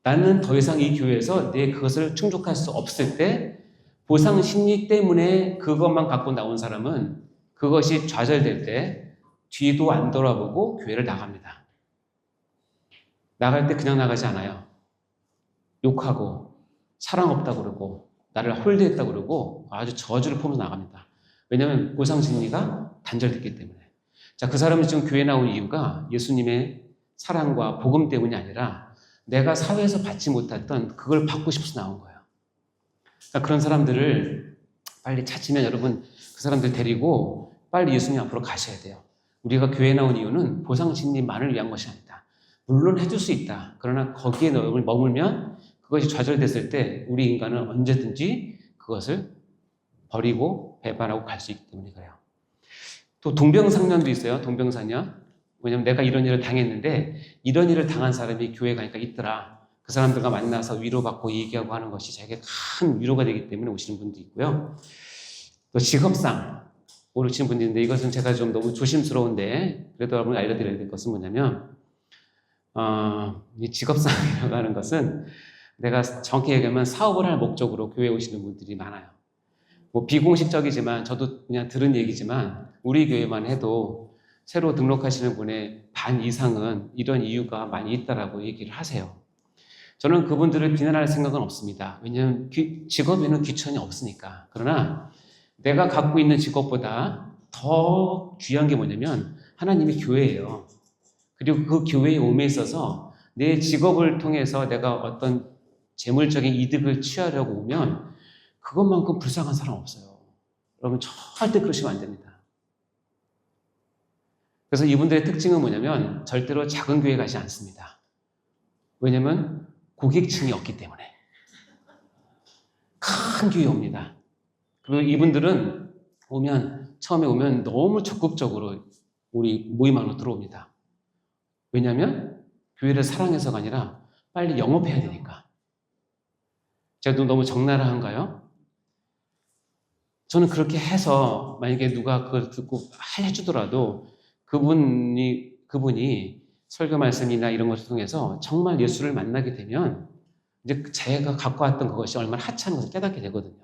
나는 더 이상 이 교회에서 내 그것을 충족할 수 없을 때 보상 심리 때문에 그것만 갖고 나온 사람은 그것이 좌절될 때 뒤도 안 돌아보고 교회를 나갑니다. 나갈 때 그냥 나가지 않아요. 욕하고 사랑 없다고 그러고 나를 홀대했다고 그러고 아주 저주를 품어 나갑니다. 왜냐하면 보상 심리가 단절됐기 때문에. 자, 그 사람이 지금 교회에 나온 이유가 예수님의 사랑과 복음 때문이 아니라 내가 사회에서 받지 못했던 그걸 받고 싶어서 나온 거예요. 그러니까 그런 사람들을 빨리 찾으면 여러분 그 사람들 데리고 빨리 예수님 앞으로 가셔야 돼요. 우리가 교회에 나온 이유는 보상 심리만을 위한 것이 아니다. 물론 해줄 수 있다. 그러나 거기에 머물면 그것이 좌절됐을 때 우리 인간은 언제든지 그것을 버리고 배반하고 갈 수 있기 때문에 그래요. 또 동병상련도 있어요. 동병상련. 왜냐면 내가 이런 일을 당했는데 이런 일을 당한 사람이 교회에 가니까 있더라. 그 사람들과 만나서 위로받고 얘기하고 하는 것이 자기가 큰 위로가 되기 때문에 오시는 분도 있고요. 또 직업상 오시는 분도 있는데 이것은 제가 좀 너무 조심스러운데 그래도 여러분 알려드려야 될 것은 뭐냐면 이 직업상이라고 하는 것은 내가 정확히 얘기하면 사업을 할 목적으로 교회에 오시는 분들이 많아요. 뭐 비공식적이지만 저도 그냥 들은 얘기지만 우리 교회만 해도 새로 등록하시는 분의 반 이상은 이런 이유가 많이 있다라고 얘기를 하세요. 저는 그분들을 비난할 생각은 없습니다. 왜냐하면 직업에는 귀천이 없으니까. 그러나 내가 갖고 있는 직업보다 더 귀한 게 뭐냐면 하나님의 교회예요. 그리고 그 교회에 옴에 있어서 내 직업을 통해서 내가 어떤 재물적인 이득을 취하려고 오면 그것만큼 불쌍한 사람 없어요. 여러분 절대 그러시면 안 됩니다. 그래서 이분들의 특징은 뭐냐면 절대로 작은 교회 가지 않습니다. 왜냐면 고객층이 없기 때문에. 큰 교회 옵니다. 그리고 이분들은 처음에 오면 너무 적극적으로 우리 모임 안으로 들어옵니다. 왜냐면 교회를 사랑해서가 아니라 빨리 영업해야 되니까. 제가 너무 적나라한가요? 저는 그렇게 해서 만약에 누가 그걸 듣고 해주더라도 그분이 설교 말씀이나 이런 것을 통해서 정말 예수를 만나게 되면 이제 제가 갖고 왔던 그것이 얼마나 하찮은 것을 깨닫게 되거든요.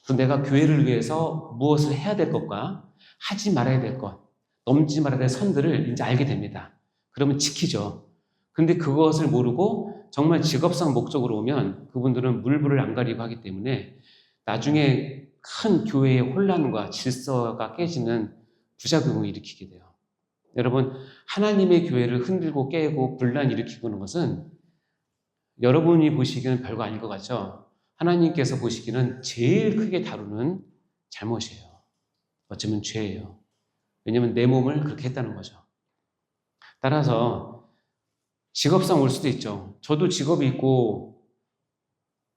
그래서 내가 교회를 위해서 무엇을 해야 될 것과 하지 말아야 될 것, 넘지 말아야 될 선들을 이제 알게 됩니다. 그러면 지키죠. 근데 그것을 모르고 정말 직업상 목적으로 오면 그분들은 물불을 안 가리고 하기 때문에 나중에 큰 교회의 혼란과 질서가 깨지는 부작용을 일으키게 돼요. 여러분, 하나님의 교회를 흔들고 깨고 분란 일으키는 것은 여러분이 보시기에는 별거 아닌 것 같죠? 하나님께서 보시기에는 제일 크게 다루는 잘못이에요. 어쩌면 죄예요. 왜냐하면 내 몸을 그렇게 했다는 거죠. 따라서 직업상 올 수도 있죠. 저도 직업이 있고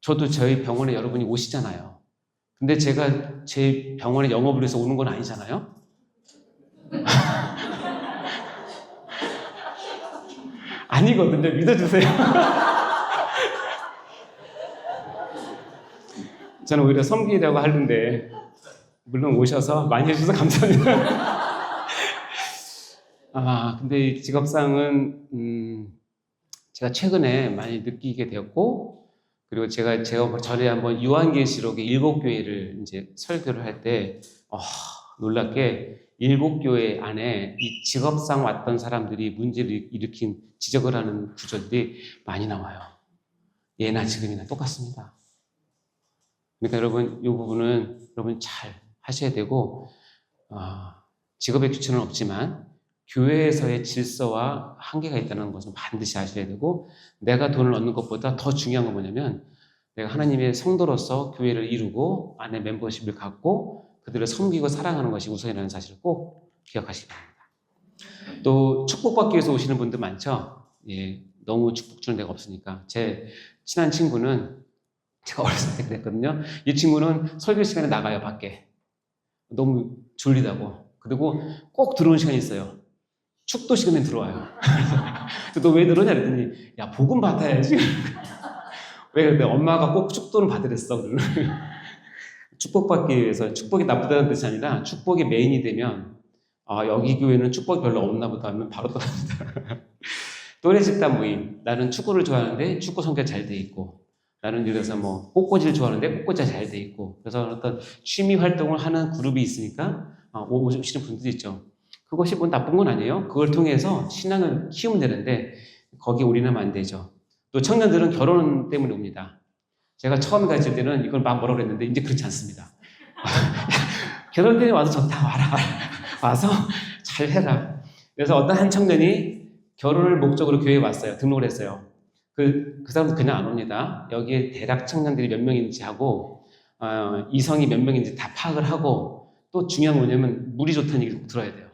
저도 저희 병원에 여러분이 오시잖아요. 근데 제가 제 병원에 영업을 해서 오는 건 아니잖아요. 아니거든요. 믿어주세요. 저는 오히려 섬기려고 하는데 물론 오셔서 많이 해주셔서 감사합니다. 근데 이 직업상은 제가 최근에 많이 느끼게 되었고 그리고 제가 전에 한번 요한계시록의 7교회를 이제 설교를 할 때 놀랍게 7교회 안에 이 직업상 왔던 사람들이 문제를 일으킨 지적을 하는 구절들이 많이 나와요. 예나 지금이나 똑같습니다. 그러니까 여러분 이 부분은 여러분 잘 하셔야 되고 직업의 규칙은 없지만 교회에서의 질서와 한계가 있다는 것은 반드시 아셔야 되고 내가 돈을 얻는 것보다 더 중요한 건 뭐냐면 내가 하나님의 성도로서 교회를 이루고 안에 멤버십을 갖고 그들을 섬기고 사랑하는 것이 우선이라는 사실을 꼭 기억하시기 바랍니다. 또 축복받기 위해서 오시는 분들 많죠? 예, 너무 축복 주는 데가 없으니까. 제 친한 친구는 제가 어렸을 때 그랬거든요. 이 친구는 설교 시간에 나가요, 밖에. 너무 졸리다고. 그리고 꼭 들어오는 시간이 있어요. 축도 시간에 들어와요. 너 왜 그러냐 그랬더니 야 복음 받아야지. 왜 그래? 엄마가 꼭 축도를 받으랬어. 축복받기 위해서. 축복이 나쁘다는 뜻이 아니라 축복이 메인이 되면 여기 교회는 축복이 별로 없나 보다 하면 바로 떠납니다. 또래 집단 모임. 나는 축구를 좋아하는데 축구 성격 잘 돼 있고, 나는 그래서 뭐 꽃꽂이를 좋아하는데 꽃꽂이 잘 돼 있고, 그래서 어떤 취미 활동을 하는 그룹이 있으니까 오시는 분들이 있죠. 그것이 뭐 나쁜 건 아니에요. 그걸 통해서 신앙을 키우면 되는데 거기에 올인하면 안 되죠. 또 청년들은 결혼 때문에 옵니다. 제가 처음에 갔을 때는 이걸 막 뭐라고 그랬는데 이제 그렇지 않습니다. 결혼 때문에 와서 좋다 와라. 와서 잘 해라. 그래서 어떤 한 청년이 결혼을 목적으로 교회에 왔어요. 등록을 했어요. 그 사람도 그냥 안 옵니다. 여기에 대략 청년들이 몇 명인지 하고 이성이 몇 명인지 다 파악을 하고, 또 중요한 건 뭐냐면 물이 좋다는 얘기를 꼭 들어야 돼요.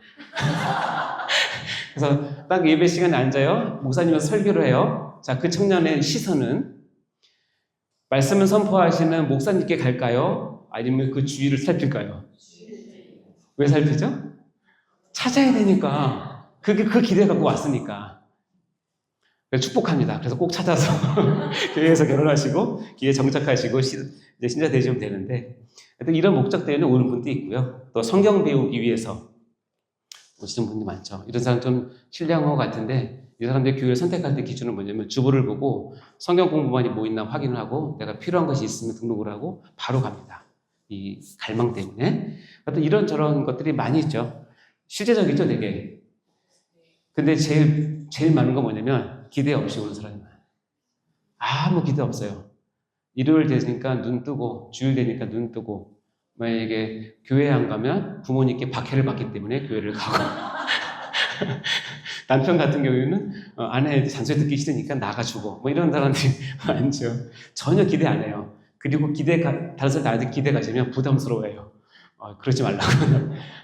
그래서 딱 예배 시간에 앉아요. 목사님은 설교를 해요. 자, 그 청년의 시선은 말씀을 선포하시는 목사님께 갈까요? 아니면 그 주위를 살필까요? 왜 살피죠? 찾아야 되니까. 그 기대 갖고 왔으니까. 그래서 축복합니다. 그래서 꼭 찾아서 교회에서 결혼하시고 교회에 정착하시고 이제 신자 되시면 되는데, 이런 목적 때문에 오는 분도 있고요. 또 성경 배우기 위해서 오시는 분도 많죠. 이런 사람 좀 신뢰한 것 같은데, 이 사람들이 교회를 선택할 때 기준은 뭐냐면 주보를 보고 성경 공부만이 뭐 있나 확인을 하고 내가 필요한 것이 있으면 등록을 하고 바로 갑니다. 이 갈망 때문에. 하여튼 이런저런 것들이 많이 있죠. 실제적이죠, 되게. 근데 제일 많은 건 뭐냐면 기대 없이 오는 사람이 많아요. 아무 기대 없어요. 일요일 되니까 눈 뜨고, 주일 되니까 눈 뜨고, 만약에 교회에 안 가면 부모님께 박해를 받기 때문에 교회를 가고, 남편 같은 경우에는 아내 잔소리 듣기 싫으니까 나가주고, 뭐 이런 사람들이 많죠. 전혀 기대 안 해요. 그리고 다른 사람 나한테 기대 가지면 부담스러워해요. 그러지 말라고.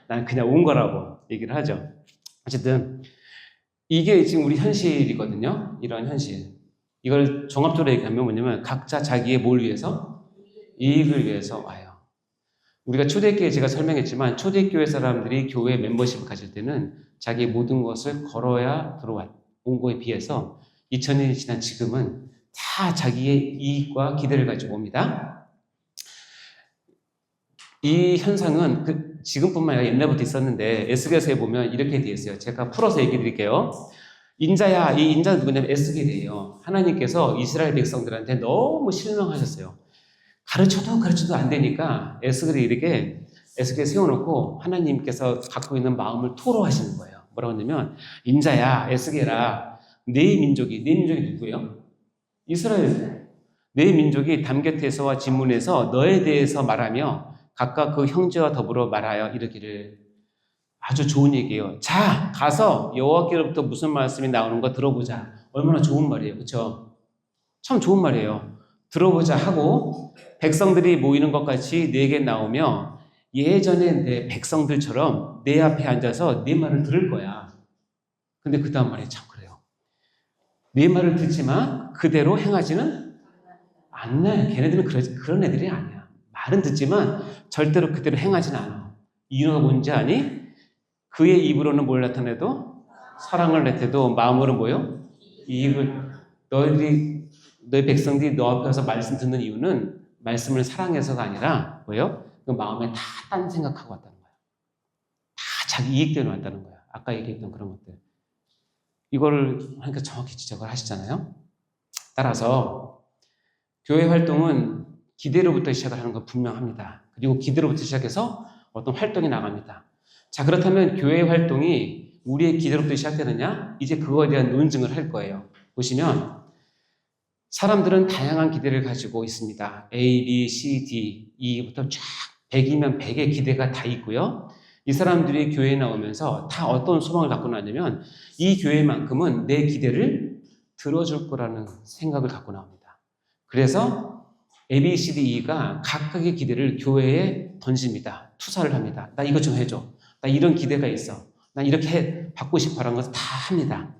난 그냥 온 거라고 얘기를 하죠. 어쨌든 이게 지금 우리 현실이거든요. 이런 현실. 이걸 종합적으로 얘기하면 뭐냐면 각자 자기의 뭘 위해서? 이익을 위해서 와요. 우리가 초대교회 제가 설명했지만 초대교회 사람들이 교회 멤버십을 가질 때는 자기 모든 것을 걸어야 온 거에 비해서 2000년이 지난 지금은 다 자기의 이익과 기대를 가지고 옵니다. 이 현상은 지금뿐만 아니라 옛날부터 있었는데 에스겔서에 보면 이렇게 되어 있어요. 제가 풀어서 얘기해 드릴게요. 인자야, 이 인자는 누구냐면 에스겔이에요. 하나님께서 이스라엘 백성들한테 너무 실망하셨어요. 가르쳐도 안 되니까 에스겔이 이렇게 에스겔 세워놓고 하나님께서 갖고 있는 마음을 토로하시는 거예요. 뭐라고 하냐면 인자야, 에스겔아, 내 민족이 누구예요? 이스라엘. 내 민족이 담곁에서와 진문에서 너에 대해서 말하며 각각 그 형제와 더불어 말하여 이르기를. 아주 좋은 얘기예요. 자, 가서 여호와께로부터 무슨 말씀이 나오는 거 들어보자. 얼마나 좋은 말이에요. 그렇죠? 참 좋은 말이에요. 들어보자 하고 백성들이 모이는 것 같이 내게 나오며 예전에 내 백성들처럼 내 앞에 앉아서 내 말을 들을 거야. 근데 그 다음 말이 참 그래요. 내 말을 듣지만 그대로 행하지는 않나요. 걔네들은 그런 애들이 아니야. 말은 듣지만 절대로 그대로 행하지는 않아. 이유가 뭔지 아니? 그의 입으로는 뭘 나타내도 사랑을 나타내도 마음으로 뭐요? 이익을. 너희 백성들이 너 앞에 와서 말씀 듣는 이유는 말씀을 사랑해서가 아니라 뭐예요? 그 마음에 다 딴 생각하고 왔다는 거예요. 다 자기 이익 때문에 왔다는 거예요. 아까 얘기했던 그런 것들. 이거를 하니까 정확히 지적을 하시잖아요. 따라서 교회 활동은 기대로부터 시작을 하는 건 분명합니다. 그리고 기대로부터 시작해서 어떤 활동이 나갑니다. 자, 그렇다면 교회 활동이 우리의 기대로부터 시작되느냐? 이제 그거에 대한 논증을 할 거예요. 보시면 사람들은 다양한 기대를 가지고 있습니다. A, B, C, D, E부터 쫙 100이면 100의 기대가 다 있고요. 이 사람들이 교회에 나오면서 다 어떤 소망을 갖고 나냐면 이 교회만큼은 내 기대를 들어줄 거라는 생각을 갖고 나옵니다. 그래서 A, B, C, D, E가 각각의 기대를 교회에 던집니다. 투사를 합니다. 나 이것 좀 해줘. 나 이런 기대가 있어. 나 이렇게 받고 싶어라는 것을 다 합니다.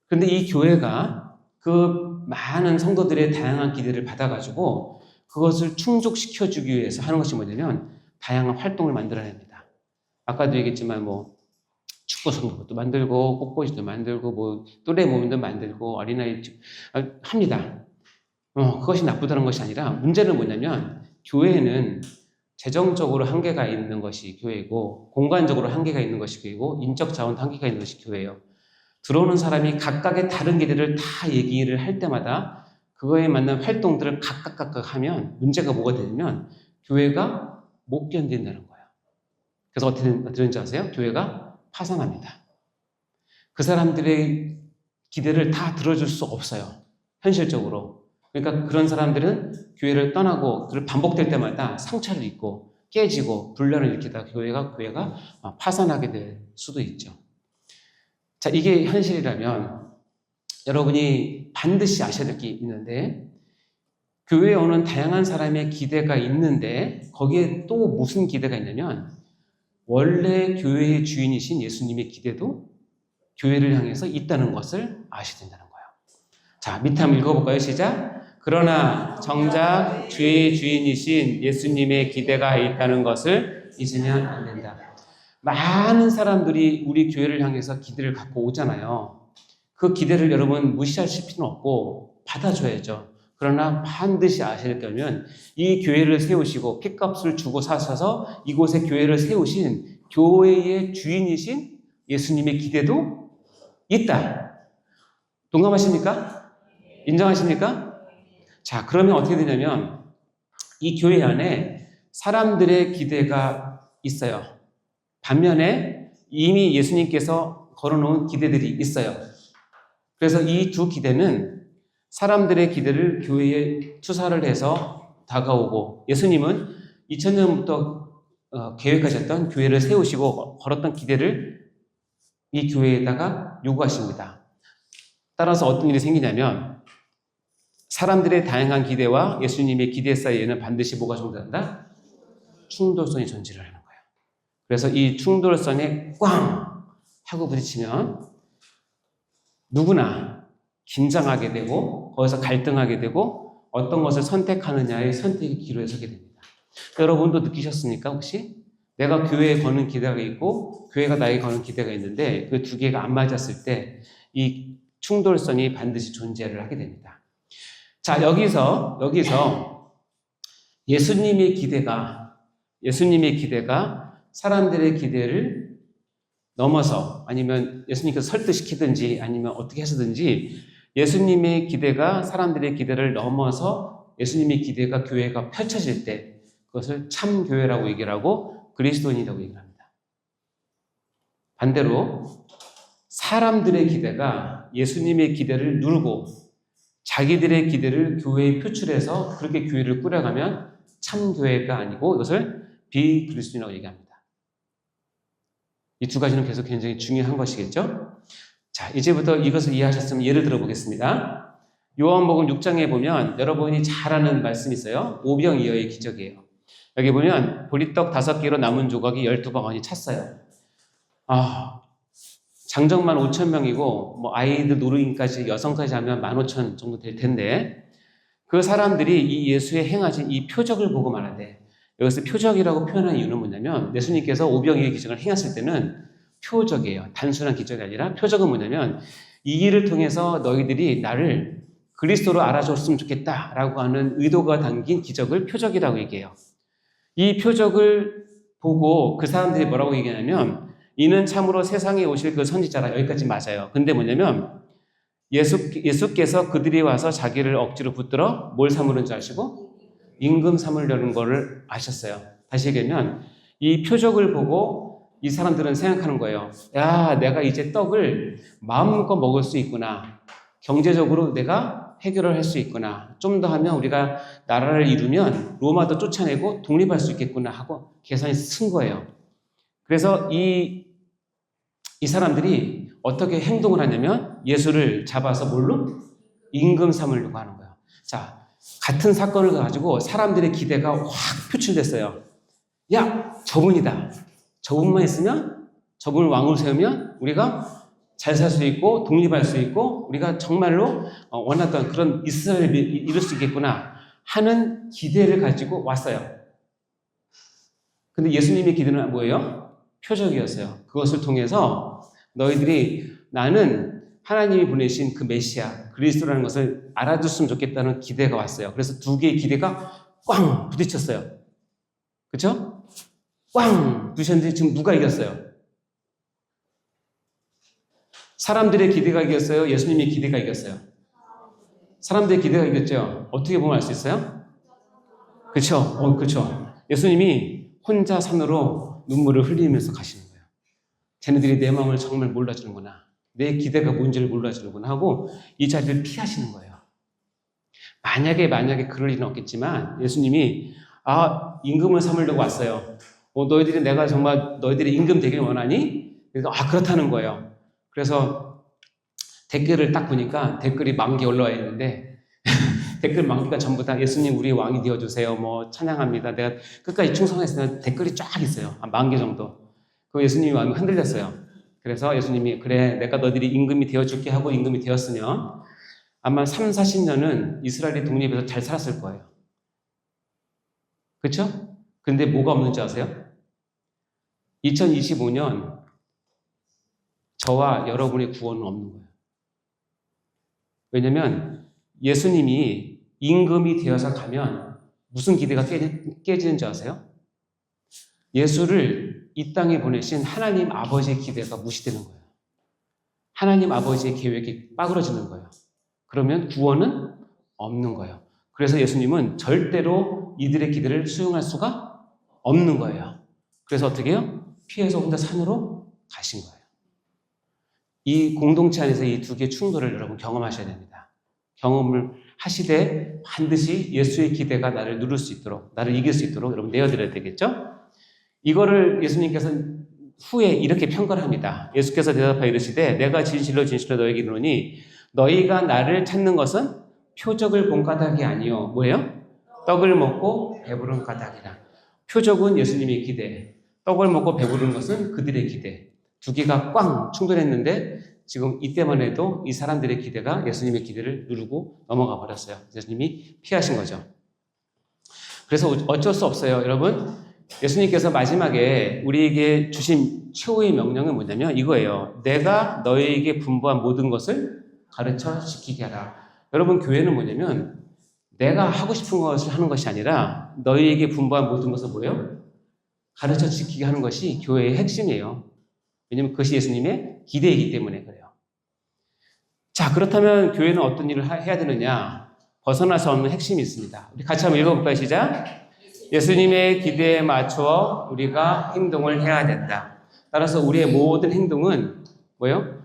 그런데 이 교회가 그 많은 성도들의 다양한 기대를 받아가지고 그것을 충족시켜주기 위해서 하는 것이 뭐냐면 다양한 활동을 만들어냅니다. 아까도 얘기했지만 축구 성부도 만들고 꽃꽂이도 만들고 또래 모임도 만들고 어린아이 합니다. 그것이 나쁘다는 것이 아니라 문제는 뭐냐면 교회는 재정적으로 한계가 있는 것이 교회고 공간적으로 한계가 있는 것이 교회고 인적 자원도 한계가 있는 것이 교회예요. 들어오는 사람이 각각의 다른 기대를 다 얘기를 할 때마다 그거에 맞는 활동들을 각각 하면 문제가 뭐가 되냐면 교회가 못 견딘다는 거예요. 그래서 어떻게 되는지 아세요? 교회가 파산합니다. 그 사람들의 기대를 다 들어줄 수 없어요. 현실적으로. 그러니까 그런 사람들은 교회를 떠나고 그걸 반복될 때마다 상처를 입고 깨지고 분란을 일으키다가 교회가 파산하게 될 수도 있죠. 자, 이게 현실이라면 여러분이 반드시 아셔야 될 게 있는데 교회에 오는 다양한 사람의 기대가 있는데 거기에 또 무슨 기대가 있냐면 원래 교회의 주인이신 예수님의 기대도 교회를 향해서 있다는 것을 아셔야 된다는 거예요. 자, 밑에 한번 읽어볼까요? 시작. 그러나 정작 주의 주인이신 예수님의 기대가 있다는 것을 잊으면 안 된다. 많은 사람들이 우리 교회를 향해서 기대를 갖고 오잖아요. 그 기대를 여러분 무시하실 필요는 없고 받아줘야죠. 그러나 반드시 아셔야 될 거면 이 교회를 세우시고 핏값을 주고 사셔서 이곳에 교회를 세우신 교회의 주인이신 예수님의 기대도 있다. 동감하십니까? 인정하십니까? 자, 그러면 어떻게 되냐면 이 교회 안에 사람들의 기대가 있어요. 반면에 이미 예수님께서 걸어놓은 기대들이 있어요. 그래서 이 두 기대는 사람들의 기대를 교회에 투사를 해서 다가오고 예수님은 2000년부터 계획하셨던 교회를 세우시고 걸었던 기대를 이 교회에다가 요구하십니다. 따라서 어떤 일이 생기냐면 사람들의 다양한 기대와 예수님의 기대 사이에는 반드시 뭐가 존재한다? 충돌선이 존재를 하는 거예요. 그래서 이 충돌선에 꽝 하고 부딪히면 누구나 긴장하게 되고 거기서 갈등하게 되고 어떤 것을 선택하느냐의 선택의 기로에 서게 됩니다. 여러분도 느끼셨습니까? 혹시? 내가 교회에 거는 기대가 있고 교회가 나에게 거는 기대가 있는데 그 두 개가 안 맞았을 때 이 충돌선이 반드시 존재를 하게 됩니다. 자, 여기서 예수님의 기대가 사람들의 기대를 넘어서 아니면 예수님께서 설득시키든지 아니면 어떻게 해서든지 예수님의 기대가 사람들의 기대를 넘어서 예수님의 기대가 교회가 펼쳐질 때 그것을 참교회라고 얘기를 하고 그리스도인이라고 얘기를 합니다. 반대로 사람들의 기대가 예수님의 기대를 누르고 자기들의 기대를 교회에 표출해서 그렇게 교회를 꾸려가면 참교회가 아니고 이것을 비그리스도인이라고 얘기합니다. 이 두 가지는 계속 굉장히 중요한 것이겠죠? 자, 이제부터 이것을 이해하셨으면 예를 들어 보겠습니다. 요한복음 6장에 보면 여러분이 잘 아는 말씀이 있어요. 오병이어의 기적이에요. 여기 보면 보리떡 5개로 남은 조각이 12바구니 찼어요. 장정만 5,000명이고 아이들 노르인까지 여성까지 하면 15,000 정도 될 텐데 그 사람들이 이 예수의 행하신 이 표적을 보고 말하되 여기서 표적이라고 표현한 이유는 뭐냐면 예수님께서 오병이어의 기적을 행했을 때는 표적이에요. 단순한 기적이 아니라 표적은 뭐냐면 이 일을 통해서 너희들이 나를 그리스도로 알아줬으면 좋겠다라고 하는 의도가 담긴 기적을 표적이라고 얘기해요. 이 표적을 보고 그 사람들이 뭐라고 얘기하냐면 이는 참으로 세상에 오실 그 선지자라. 여기까지 맞아요. 근데 뭐냐면 예수께서 그들이 와서 자기를 억지로 붙들어 뭘 삼으는 줄 아시고 임금 삼으려는 거를 아셨어요. 다시 얘기하면 이 표적을 보고 이 사람들은 생각하는 거예요. 야, 내가 이제 떡을 마음껏 먹을 수 있구나. 경제적으로 내가 해결을 할 수 있구나. 좀 더 하면 우리가 나라를 이루면 로마도 쫓아내고 독립할 수 있겠구나 하고 계산이 쓴 거예요. 그래서 이 사람들이 어떻게 행동을 하냐면 예수를 잡아서 뭘로? 임금 삼으려고 하는 거예요. 자, 같은 사건을 가지고 사람들의 기대가 확 표출됐어요. 야, 저분이다. 저분만 있으면, 저분을 왕으로 세우면 우리가 잘 살 수 있고 독립할 수 있고 우리가 정말로 원했던 그런 이스라엘을 이룰 수 있겠구나 하는 기대를 가지고 왔어요. 근데 예수님의 기도는 뭐예요? 표적이었어요. 그것을 통해서 너희들이 나는 하나님이 보내신 그 메시아 그리스도라는 것을 알아줬으면 좋겠다는 기대가 왔어요. 그래서 두 개의 기대가 꽝 부딪혔어요. 그렇죠? 꽝 부딪혔는데 지금 누가 이겼어요? 사람들의 기대가 이겼어요? 예수님의 기대가 이겼어요? 사람들의 기대가 이겼죠? 어떻게 보면 알 수 있어요? 그렇죠? 그렇죠. 예수님이 혼자 산으로 눈물을 흘리면서 가시는 거예요. 쟤네들이 내 마음을 정말 몰라주는구나. 내 기대가 뭔지를 몰라주는구나 하고 이 자리를 피하시는 거예요. 만약에 그럴 일은 없겠지만 예수님이 임금을 삼으려고 왔어요. 너희들이 내가 정말 너희들이 임금 되길 원하니? 그래서 그렇다는 거예요. 그래서 댓글을 딱 보니까 댓글이 10,000개 올라와 있는데 댓글 10,000개가 전부 다 예수님 우리 왕이 되어주세요. 뭐 찬양합니다. 내가 끝까지 충성했으면 댓글이 쫙 있어요. 한 10,000개 정도. 그 예수님이 마음이 흔들렸어요. 그래서 예수님이 그래 내가 너희들이 임금이 되어줄게 하고 임금이 되었으면 아마 30-40년은 이스라엘이 독립해서 잘 살았을 거예요. 그렇죠? 근데 뭐가 없는 줄 아세요? 2025년 저와 여러분의 구원은 없는 거예요. 왜냐면 예수님이 임금이 되어서 가면 무슨 기대가 깨지는 줄 아세요? 예수를 이 땅에 보내신 하나님 아버지의 기대가 무시되는 거예요. 하나님 아버지의 계획이 빠그러지는 거예요. 그러면 구원은 없는 거예요. 그래서 예수님은 절대로 이들의 기대를 수용할 수가 없는 거예요. 그래서 어떻게 해요? 피해서 혼자 산으로 가신 거예요. 이 공동체 안에서 이 두 개의 충돌을 여러분 경험하셔야 됩니다. 경험을 하시되 반드시 예수의 기대가 나를 누를 수 있도록, 나를 이길 수 있도록 여러분 내어드려야 되겠죠? 이거를 예수님께서 후에 이렇게 평가를 합니다. 예수께서 대답하여 이르시되 내가 진실로 너에게 이르노니 너희가 나를 찾는 것은 표적을 본 까닭이 아니요. 뭐예요? 떡을 먹고 배부른 까닭이라. 표적은 예수님의 기대, 떡을 먹고 배부른 것은 그들의 기대. 두 개가 꽝 충돌했는데 지금 이때만 해도 이 사람들의 기대가 예수님의 기대를 누르고 넘어가 버렸어요. 예수님이 피하신 거죠. 그래서 어쩔 수 없어요. 여러분, 예수님께서 마지막에 우리에게 주신 최후의 명령은 뭐냐면 이거예요. 내가 너희에게 분부한 모든 것을 가르쳐 지키게 하라. 여러분, 교회는 뭐냐면 내가 하고 싶은 것을 하는 것이 아니라 너희에게 분부한 모든 것을 뭐예요? 가르쳐 지키게 하는 것이 교회의 핵심이에요. 왜냐하면 그것이 예수님의 기대이기 때문에 그래요. 자, 그렇다면 교회는 어떤 일을 해야 되느냐? 벗어날 수 없는 핵심이 있습니다. 우리 같이 한번 읽어볼까요? 시작! 예수님의 기대에 맞추어 우리가 행동을 해야 된다. 따라서 우리의 모든 행동은 뭐예요?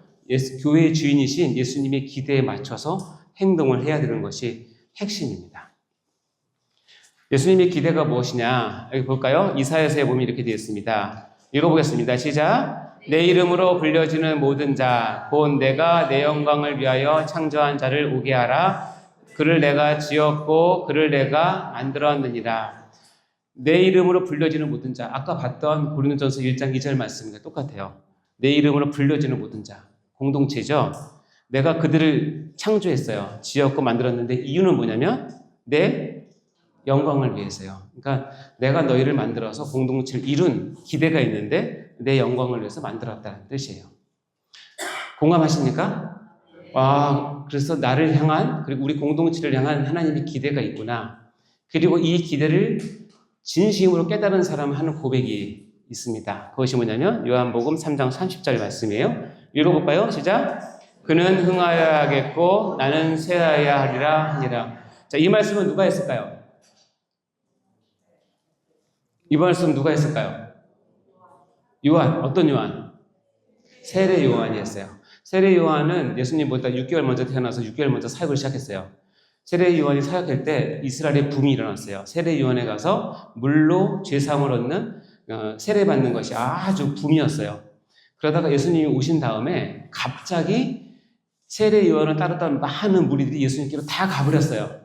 교회의 주인이신 예수님의 기대에 맞춰서 행동을 해야 되는 것이 핵심입니다. 예수님의 기대가 무엇이냐? 여기 볼까요? 이사야서에 보면 이렇게 되어 있습니다. 읽어보겠습니다. 시작! 내 이름으로 불려지는 모든 자, 곧 내가 내 영광을 위하여 창조한 자를 오게 하라. 그를 내가 지었고 그를 내가 만들었느니라. 내 이름으로 불려지는 모든 자. 아까 봤던 고린도전서 1장 2절 말씀과 똑같아요. 내 이름으로 불려지는 모든 자. 공동체죠. 내가 그들을 창조했어요. 지었고 만들었는데 이유는 뭐냐면 내 영광을 위해서요. 그러니까 내가 너희를 만들어서 공동체를 이룬 기대가 있는데 내 영광을 위해서 만들었다는 뜻이에요. 공감하십니까? 그래서 나를 향한 그리고 우리 공동체를 향한 하나님의 기대가 있구나. 그리고 이 기대를 진심으로 깨달은 사람은 하는 고백이 있습니다. 그것이 뭐냐면 요한복음 3장 30절 말씀이에요. 읽어볼까요? 시작! 그는 흥하여야겠고 나는 쇠하여야 하리라 하니라. 자, 이 말씀은 누가 했을까요? 이 말씀 누가 했을까요? 요한. 어떤 요한? 세례 요한이 했어요. 세례 요한은 예수님보다 6개월 먼저 태어나서 6개월 먼저 사역을 시작했어요. 세례 요한이 사역할 때 이스라엘에 붐이 일어났어요. 세례 요한에 가서 물로 죄사함을 얻는 세례받는 것이 아주 붐이었어요. 그러다가 예수님이 오신 다음에 갑자기 세례 요한을 따르던 많은 무리들이 예수님께로 다 가버렸어요.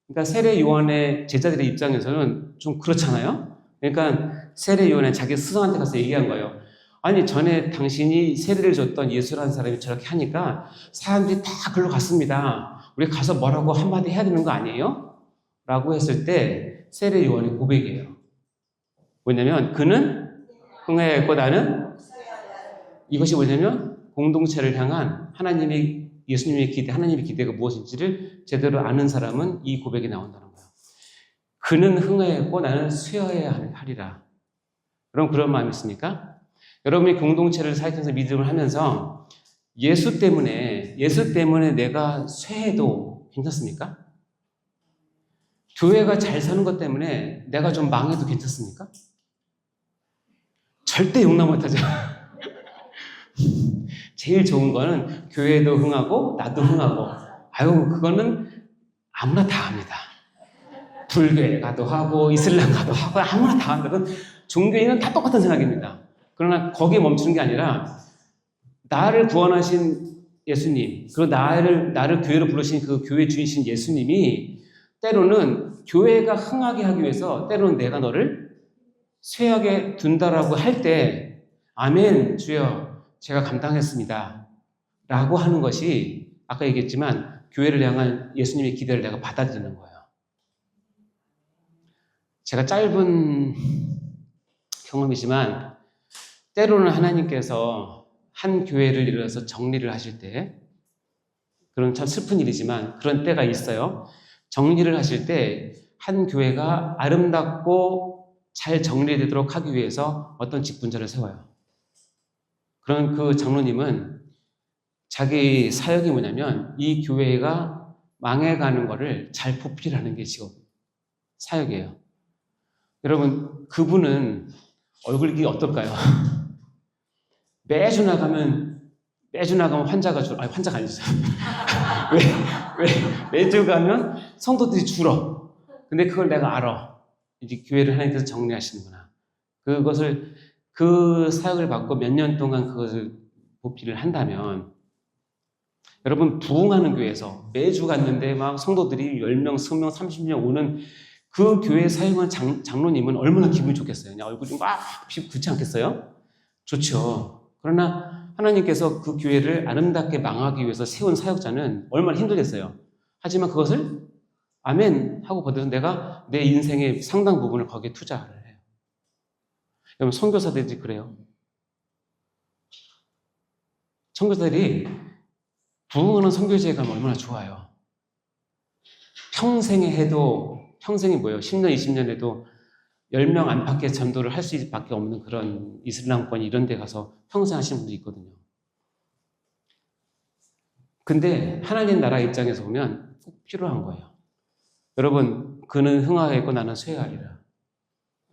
그러니까 세례 요한의 제자들의 입장에서는 좀 그렇잖아요. 그러니까 세례 요한은 자기 스승한테 가서 얘기한 거예요. 아니 전에 당신이 세례를 줬던 예수라는 사람이 저렇게 하니까 사람들이 다 글로 갔습니다. 우리 가서 뭐라고 한마디 해야 되는 거 아니에요? 라고 했을 때 세례 요한의 고백이에요. 뭐냐면 그는 흥하였고 나는 이것이 뭐냐면 공동체를 향한 하나님의 예수님의 기대, 하나님의 기대가 무엇인지를 제대로 아는 사람은 이 고백이 나온다는 거예요. 그는 흥하였고 나는 쇠하여야 하리라. 여러분 그런 마음이 있습니까? 여러분이 공동체를 사역해서 믿음을 하면서 예수 때문에 내가 쇠해도 괜찮습니까? 교회가 잘 사는 것 때문에 내가 좀 망해도 괜찮습니까? 절대 용납 못하죠. 제일 좋은 거는 교회도 흥하고 나도 흥하고 아유 그거는 아무나 다 합니다. 불교에 가도 하고 이슬람 가도 하고 아무나 다 한다. 그건 종교인은 다 똑같은 생각입니다. 그러나 거기에 멈추는 게 아니라 나를 구원하신 예수님 그리고 나를 교회로 부르신 그 교회 주인신 예수님이 때로는 교회가 흥하게 하기 위해서 때로는 내가 너를 쇠하게 둔다라고 할 때 아멘 주여 제가 감당했습니다 라고 하는 것이 아까 얘기했지만 교회를 향한 예수님의 기대를 내가 받아들이는 거예요. 제가 짧은 경험이지만 때로는 하나님께서 한 교회를 이뤄서 정리를 하실 때 그런 참 슬픈 일이지만 그런 때가 있어요. 정리를 하실 때 한 교회가 아름답고 잘 정리되도록 하기 위해서 어떤 직분자를 세워요. 그런 그 장로님은 자기 사역이 뭐냐면 이 교회가 망해가는 거를 잘 보필하는 게 지금 사역이에요. 여러분 그분은 얼굴이 어떨까요? 매주 나가면 환자가 환자가 아니죠. 매주 가면 성도들이 줄어. 근데 그걸 내가 알아. 이제 교회를 하나님께서 정리하시는구나. 그 사역을 받고 몇 년 동안 그것을 보필을 한다면 여러분 부흥하는 교회에서 매주 갔는데 막 성도들이 10명, 20명, 30명 오는 그 교회 사용한 장로님은 얼마나 기분이 좋겠어요. 그냥 얼굴이 막 그렇지 않겠어요? 좋죠. 그러나 하나님께서 그 교회를 아름답게 망하기 위해서 세운 사역자는 얼마나 힘들겠어요. 하지만 그것을 아멘 하고 거듭 내가 내 인생의 상당 부분을 거기에 투자를 해요. 여러분 선교사들이 그래요. 선교사들이 부흥하는 선교지에 가면 얼마나 좋아요. 평생에 뭐예요? 10년, 20년 해도 10명 안팎의 전도를 할 수밖에 없는 그런 이슬람권 이런 데 가서 평생 하시는 분도 있거든요. 근데 하나님 나라 입장에서 보면 꼭 필요한 거예요. 여러분, 그는 흥하였고 나는 쇠하리라.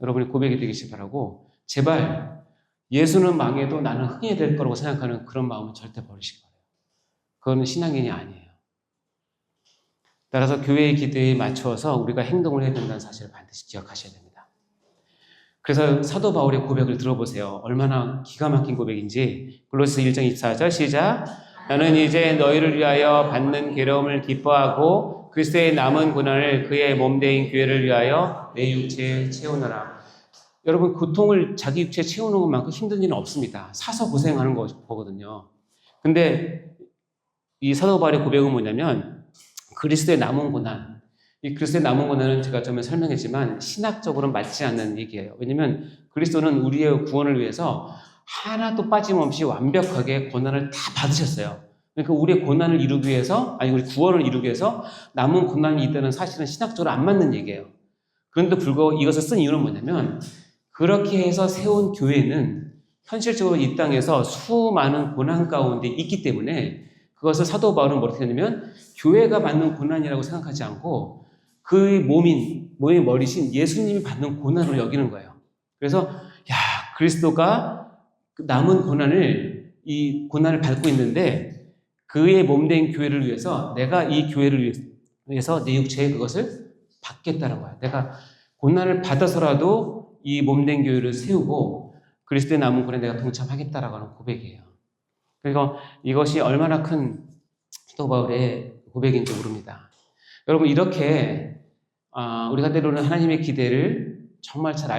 여러분이 고백이 되시기 바라고 제발 예수는 망해도 나는 흥해야 될 거라고 생각하는 그런 마음은 절대 버리시기 바라요. 그거는 신앙인이 아니에요. 따라서 교회의 기대에 맞춰서 우리가 행동을 해야 된다는 사실을 반드시 기억하셔야 됩니다. 그래서 사도 바울의 고백을 들어보세요. 얼마나 기가 막힌 고백인지. 골로새 1장 24절 시작. 나는 이제 너희를 위하여 받는 괴로움을 기뻐하고 그리스도의 남은 고난을 그의 몸대인 교회를 위하여 내 육체에 채우노라. 여러분 고통을 자기 육체에 채우는 것만큼 힘든 일은 없습니다. 사서 고생하는 거거든요. 근데 이 사도 바울의 고백은 뭐냐면 그리스도의 남은 고난. 이 그리스도의 남은 고난은 제가 처음에 설명했지만 신학적으로는 맞지 않는 얘기예요. 왜냐하면 그리스도는 우리의 구원을 위해서 하나도 빠짐없이 완벽하게 고난을 다 받으셨어요. 그러니까 우리의 고난을 이루기 위해서, 우리 구원을 이루기 위해서 남은 고난이 있다는 사실은 신학적으로 안 맞는 얘기예요. 그런데 불구하고 이것을 쓴 이유는 뭐냐면 그렇게 해서 세운 교회는 현실적으로 이 땅에서 수많은 고난 가운데 있기 때문에 그것을 사도 바울은 어떻게 하냐면 교회가 받는 고난이라고 생각하지 않고 그의 몸의 머리신 예수님이 받는 고난으로 여기는 거예요. 그래서 그리스도가 남은 이 고난을 받고 있는데 그의 몸된 교회를 위해서 내가 이 교회를 위해서 내 육체에 그것을 받겠다는 거야. 내가 고난을 받아서라도 이 몸된 교회를 세우고 그리스도의 남은 고난에 내가 동참하겠다라고 하는 고백이에요. 그리고 이것이 얼마나 큰 사도 바울의 고백인지 모릅니다. 여러분 이렇게 우리가 때로는 하나님의 기대를 정말 잘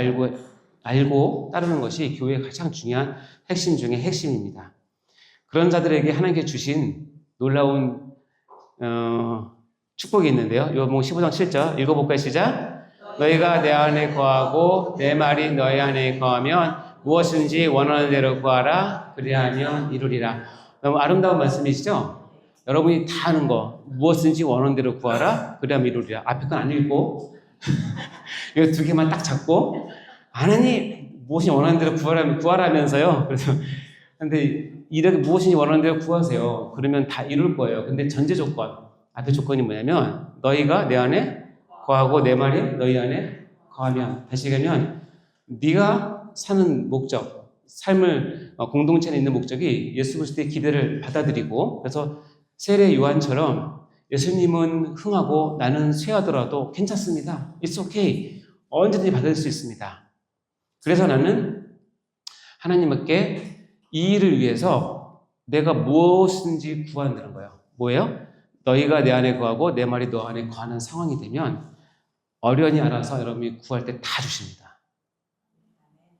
알고 따르는 것이 교회의 가장 중요한 핵심 중에 핵심입니다. 그런 자들에게 하나님께 주신 놀라운 축복이 있는데요. 요한복음 15장 7절 읽어볼까요? 시작. 너희가 내 안에 거하고 내 말이 너희 안에 거하면 무엇인지 원하는 대로 구하라. 그리하면 이루리라. 너무 아름다운 말씀이시죠? 여러분이 다 아는 거 무엇인지 원하는 대로 구하라. 그리하면 이루리라. 앞에 건 안 읽고 이거 두 개만 딱 잡고 하나님 무엇인지 원하는 대로 구하라면서요. 그래서 근데 이렇게 무엇인지 원하는 대로 구하세요. 그러면 다 이룰 거예요. 근데 전제 조건 앞에 조건이 뭐냐면 너희가 내 안에 거하고 내 말이 너희 안에 거하면 다시 얘기하면 네가 사는 목적, 삶을 공동체에 있는 목적이 예수 그리스도의 기대를 받아들이고 그래서 세례 요한처럼 예수님은 흥하고 나는 쇠하더라도 괜찮습니다. It's okay. 언제든지 받을 수 있습니다. 그래서 나는 하나님께 이 일을 위해서 내가 무엇인지 구한다는 거예요. 뭐예요? 너희가 내 안에 거하고 내 말이 너 안에 거하는 상황이 되면 어련히 알아서 여러분이 구할 때 다 주십니다.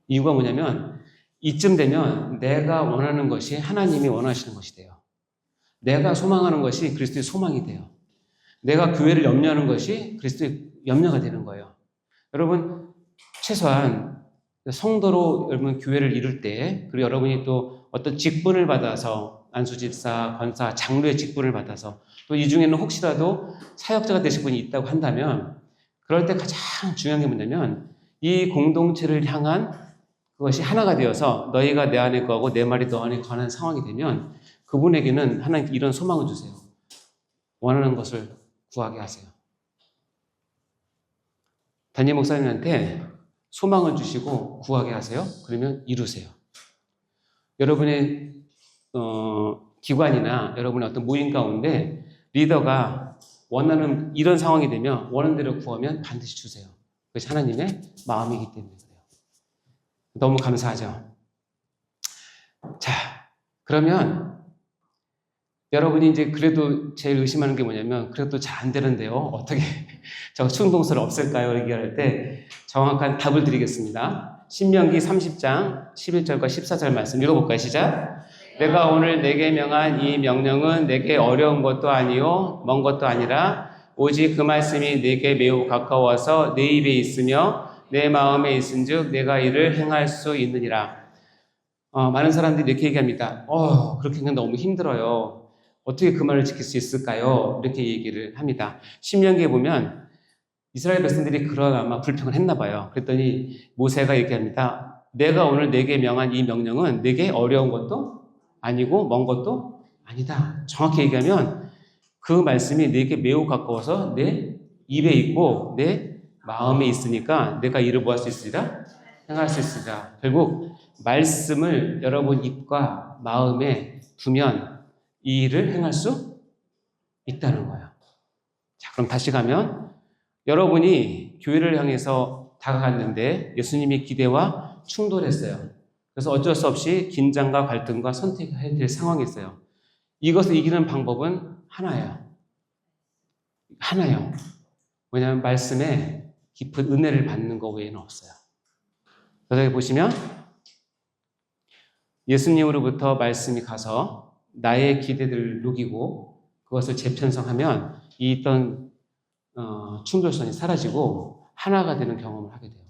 이유가 뭐냐면 이쯤 되면 내가 원하는 것이 하나님이 원하시는 것이 돼요. 내가 소망하는 것이 그리스도의 소망이 돼요. 내가 교회를 염려하는 것이 그리스도의 염려가 되는 거예요. 여러분 최소한 성도로 여러분 교회를 이룰 때 그리고 여러분이 또 어떤 직분을 받아서 안수집사, 권사, 장로의 직분을 받아서 또 이 중에는 혹시라도 사역자가 되실 분이 있다고 한다면 그럴 때 가장 중요한 게 뭐냐면 이 공동체를 향한 그것이 하나가 되어서 너희가 내 안에 거하고 내 말이 너 안에 거하는 상황이 되면 그분에게는 하나님 이런 소망을 주세요. 원하는 것을 구하게 하세요. 담임 목사님한테 소망을 주시고 구하게 하세요. 그러면 이루세요. 여러분의 기관이나 여러분의 어떤 모임 가운데 리더가 원하는 이런 상황이 되면 원하는 대로 구하면 반드시 주세요. 그것이 하나님의 마음이기 때문에 그래요. 너무 감사하죠. 자, 그러면 여러분이 이제 그래도 제일 의심하는 게 뭐냐면 그래도 잘 안 되는데요. 어떻게 저 충동설 없을까요? 얘기할 때 정확한 답을 드리겠습니다. 신명기 30장 11절과 14절 말씀 읽어볼까요? 시작. 내가 오늘 내게 명한 이 명령은 내게 어려운 것도 아니요 먼 것도 아니라 오직 그 말씀이 내게 매우 가까워서 내 입에 있으며 내 마음에 있은즉 내가 이를 행할 수 있느니라. 많은 사람들이 이렇게 얘기합니다. 그렇게 하면 너무 힘들어요. 어떻게 그 말을 지킬 수 있을까요? 이렇게 얘기를 합니다. 신명기에 보면 이스라엘 백성들이 그런 아마 불평을 했나 봐요. 그랬더니 모세가 얘기합니다. 내가 오늘 내게 명한 이 명령은 내게 어려운 것도 아니고 먼 것도 아니다. 정확히 얘기하면 그 말씀이 내게 매우 가까워서 내 입에 있고 내 마음에 있으니까 내가 이를 뭐 할 수 있으리라? 행할 수 있으리라. 결국 말씀을 여러분 입과 마음에 두면 이 일을 행할 수 있다는 거예요. 자, 그럼 다시 가면 여러분이 교회를 향해서 다가갔는데 예수님의 기대와 충돌했어요. 그래서 어쩔 수 없이 긴장과 갈등과 선택해야 될 상황이 있어요. 이것을 이기는 방법은 하나예요. 하나요. 왜냐하면 말씀에 깊은 은혜를 받는 것 외에는 없어요. 여기 보시면 예수님으로부터 말씀이 가서 나의 기대들을 녹이고 그것을 재편성하면 이 있던 충돌선이 사라지고 하나가 되는 경험을 하게 돼요.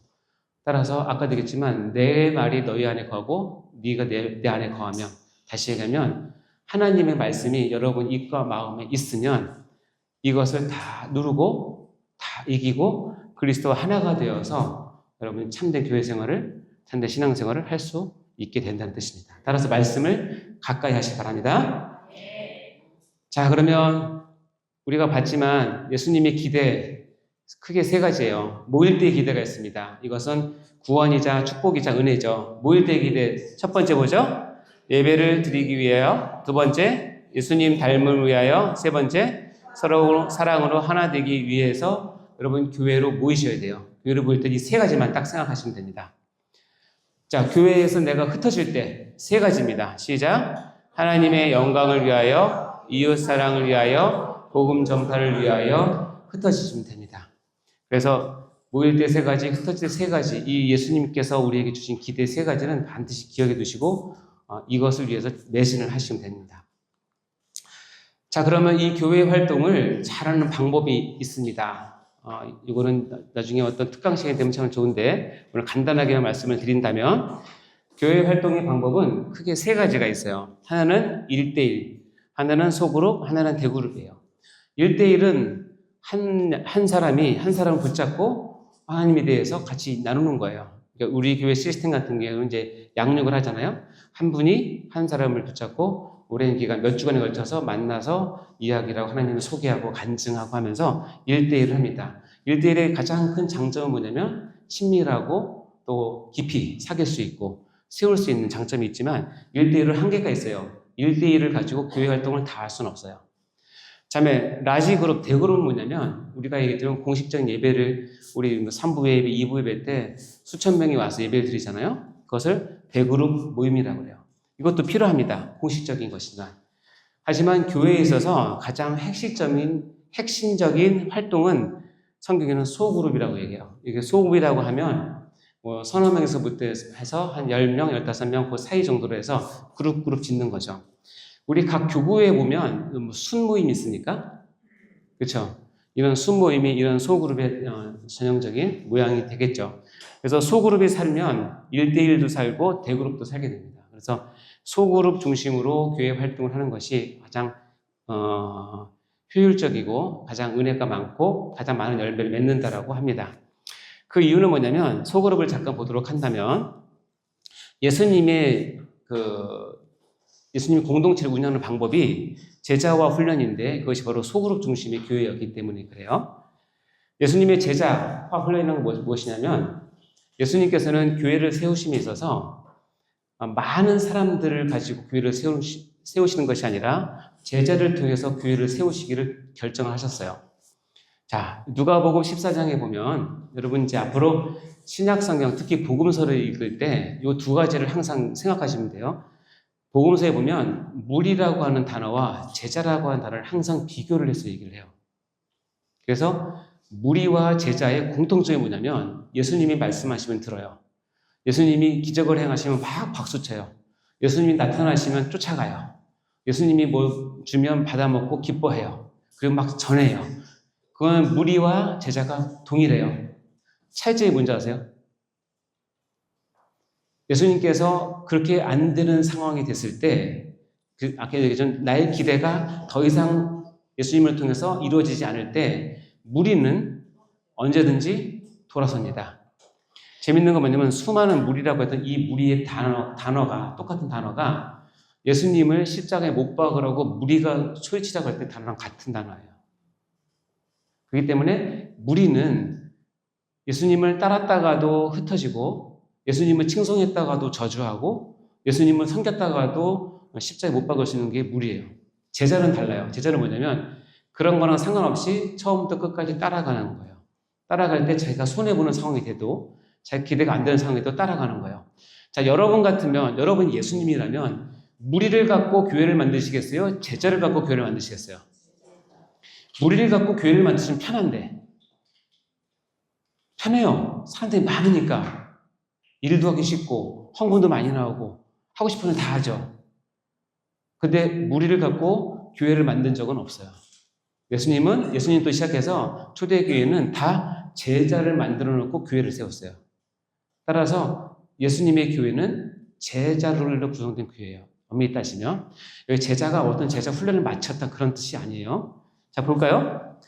따라서 아까 되겠지만 내 말이 너희 안에 거하고 네가 내 안에 거하면 다시 얘기하면 하나님의 말씀이 여러분 입과 마음에 있으면 이것을 다 누르고 다 이기고 그리스도와 하나가 되어서 여러분 참된 교회 생활을 참된 신앙 생활을 할 수 있게 된다는 뜻입니다. 따라서 말씀을 가까이 하시기 바랍니다. 자, 그러면 우리가 봤지만 예수님의 기대 크게 세 가지예요. 모일 때의 기대가 있습니다. 이것은 구원이자 축복이자 은혜죠. 모일 때의 기대 첫 번째 뭐죠? 예배를 드리기 위하여. 두 번째 예수님 닮음을 위하여. 세 번째 서로 사랑으로 하나 되기 위해서 여러분 교회로 모이셔야 돼요. 교회로 모일 때 이 세 가지만 딱 생각하시면 됩니다. 자, 교회에서 내가 흩어질 때 세 가지입니다. 시작. 하나님의 영광을 위하여, 이웃 사랑을 위하여, 복음 전파를 위하여 흩어지시면 됩니다. 그래서 모일 때 세 가지, 흩어질 때 세 가지, 이 예수님께서 우리에게 주신 기대 세 가지는 반드시 기억해 두시고 이것을 위해서 매진을 하시면 됩니다. 자, 그러면 이 교회 활동을 잘하는 방법이 있습니다. 이거는 나중에 어떤 특강 시간이 되면 참 좋은데 오늘 간단하게 말씀을 드린다면 교회 활동의 방법은 크게 세 가지가 있어요. 하나는 1대1, 하나는 소그룹, 하나는 대그룹이에요. 1대1은 한 사람을 붙잡고 하나님에 대해서 같이 나누는 거예요. 그러니까 우리 교회 시스템 같은 경우는 이제 양육을 하잖아요. 한 분이 한 사람을 붙잡고 오랜 기간 몇 주간에 걸쳐서 만나서 이야기라고 하나님을 소개하고 간증하고 하면서 1대1을 합니다. 1대1의 가장 큰 장점은 뭐냐면 친밀하고 또 깊이 사귈 수 있고 세울 수 있는 장점이 있지만 1대1은 한계가 있어요. 1대1을 가지고 교회 활동을 다 할 수는 없어요. 자매 라지 그룹, 대그룹은 뭐냐면 우리가 얘기했던 공식적인 예배를 우리 3부 예배, 2부 예배 때 수천 명이 와서 예배를 드리잖아요. 그것을 대그룹 모임이라고 해요. 이것도 필요합니다. 공식적인 것이지만. 하지만 교회에 있어서 가장 핵심적인 활동은 성경에는 소그룹이라고 얘기해요. 이게 소그룹이라고 하면 서너 명에서부터 해서 한 10명, 15명 그 사이 정도로 해서 그룹 짓는 거죠. 우리 각 교구에 보면 순모임이 있습니까? 그렇죠? 이런 순모임이 이런 소그룹의 전형적인 모양이 되겠죠. 그래서 소그룹이 살면 1대1도 살고 대그룹도 살게 됩니다. 그래서 소그룹 중심으로 교회 활동을 하는 것이 가장 효율적이고 가장 은혜가 많고 가장 많은 열매를 맺는다라고 합니다. 그 이유는 뭐냐면 소그룹을 잠깐 보도록 한다면 예수님이 공동체를 운영하는 방법이 제자와 훈련인데 그것이 바로 소그룹 중심의 교회였기 때문에 그래요. 예수님의 제자와 훈련이라는 건 무엇이냐면 예수님께서는 교회를 세우심에 있어서 많은 사람들을 가지고 교회를 세우시는 것이 아니라 제자를 통해서 교회를 세우시기를 결정하셨어요. 자, 누가복음 14장에 보면 여러분 이제 앞으로 신약성경 특히 복음서를 읽을 때 이 두 가지를 항상 생각하시면 돼요. 복음서에 보면 무리라고 하는 단어와 제자라고 하는 단어를 항상 비교를 해서 얘기를 해요. 그래서 무리와 제자의 공통점이 뭐냐면 예수님이 말씀하시면 들어요. 예수님이 기적을 행하시면 막 박수쳐요. 예수님이 나타나시면 쫓아가요. 예수님이 뭐 주면 받아먹고 기뻐해요. 그리고 막 전해요. 그건 무리와 제자가 동일해요. 차이점이 뭔지 아세요? 예수님께서 그렇게 안 되는 상황이 됐을 때, 아까 얘기했던 나의 기대가 더 이상 예수님을 통해서 이루어지지 않을 때, 무리는 언제든지 돌아섭니다. 재밌는 건 뭐냐면 수많은 무리라고 했던 이 무리의 단어가, 똑같은 단어가 예수님을 십자가에 못 박으라고 무리가 소리치자고 할 때 단어랑 같은 단어예요. 그렇기 때문에 무리는 예수님을 따랐다가도 흩어지고 예수님을 칭송했다가도 저주하고 예수님을 섬겼다가도 십자가에 못 박을 수 있는 게 무리예요. 제자는 달라요. 제자는 뭐냐면 그런 거랑 상관없이 처음부터 끝까지 따라가는 거예요. 따라갈 때 자기가 손해보는 상황이 돼도 자기 기대가 안 되는 상황에도 따라가는 거예요. 자, 여러분 같으면 여러분이 예수님이라면 무리를 갖고 교회를 만드시겠어요? 제자를 갖고 교회를 만드시겠어요? 무리를 갖고 교회를 만드시면 편해요. 사람들이 많으니까 일도 하기 쉽고 헌금도 많이 나오고 하고 싶은 건 다 하죠. 근데 무리를 갖고 교회를 만든 적은 없어요. 예수님도 시작해서 초대교회는 다 제자를 만들어 놓고 교회를 세웠어요. 따라서 예수님의 교회는 제자로 구성된 교회예요. 엄밀히 따지면 여기 제자가 어떤 제자 훈련을 마쳤다 그런 뜻이 아니에요. 자, 볼까요?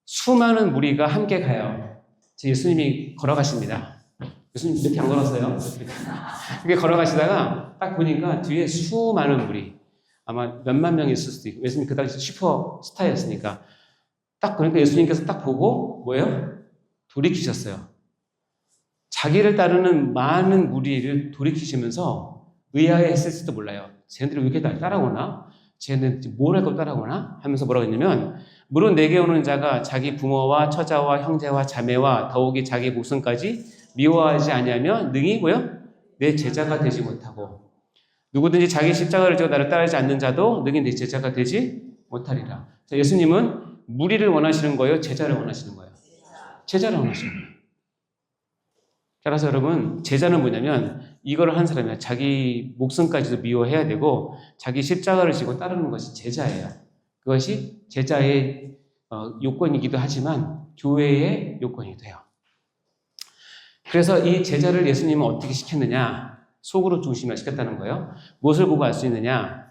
수많은 무리가 함께 가요. 예수님이 걸어가십니다. 예수님 이렇게 안 걸었어요. 이렇게 걸어가시다가 딱 보니까 뒤에 수많은 무리, 아마 몇만 명이 있을 수도 있고, 예수님 그 당시 슈퍼스타였으니까 딱 그러니까 예수님께서 딱 보고 뭐예요? 돌이키셨어요. 자기를 따르는 많은 무리를 돌이키시면서 의아해 했을지도 몰라요. 쟤네들이 왜 이렇게 따라오나? 쟤네들 뭘 할 거 따라오나? 하면서 뭐라고 했냐면 물은 내게 오는 자가 자기 부모와 처자와 형제와 자매와 더욱이 자기 목숨까지 미워하지 아니하면 능히 뭐요? 내 제자가 되지 못하고 누구든지 자기 십자가를 지고 나를 따르지 않는 자도 능히 내 제자가 되지 못하리라. 자, 예수님은 무리를 원하시는 거예요? 제자를 원하시는 거예요? 제자를 원하시는 거예요. 따라서 여러분, 제자는 뭐냐면 이걸 한 사람이야. 자기 목숨까지도 미워해야 되고 자기 십자가를 지고 따르는 것이 제자예요. 그것이 제자의 요건이기도 하지만 교회의 요건이 돼요. 그래서 이 제자를 예수님은 어떻게 시켰느냐? 소그룹 중심으로 시켰다는 거예요. 무엇을 보고 알 수 있느냐?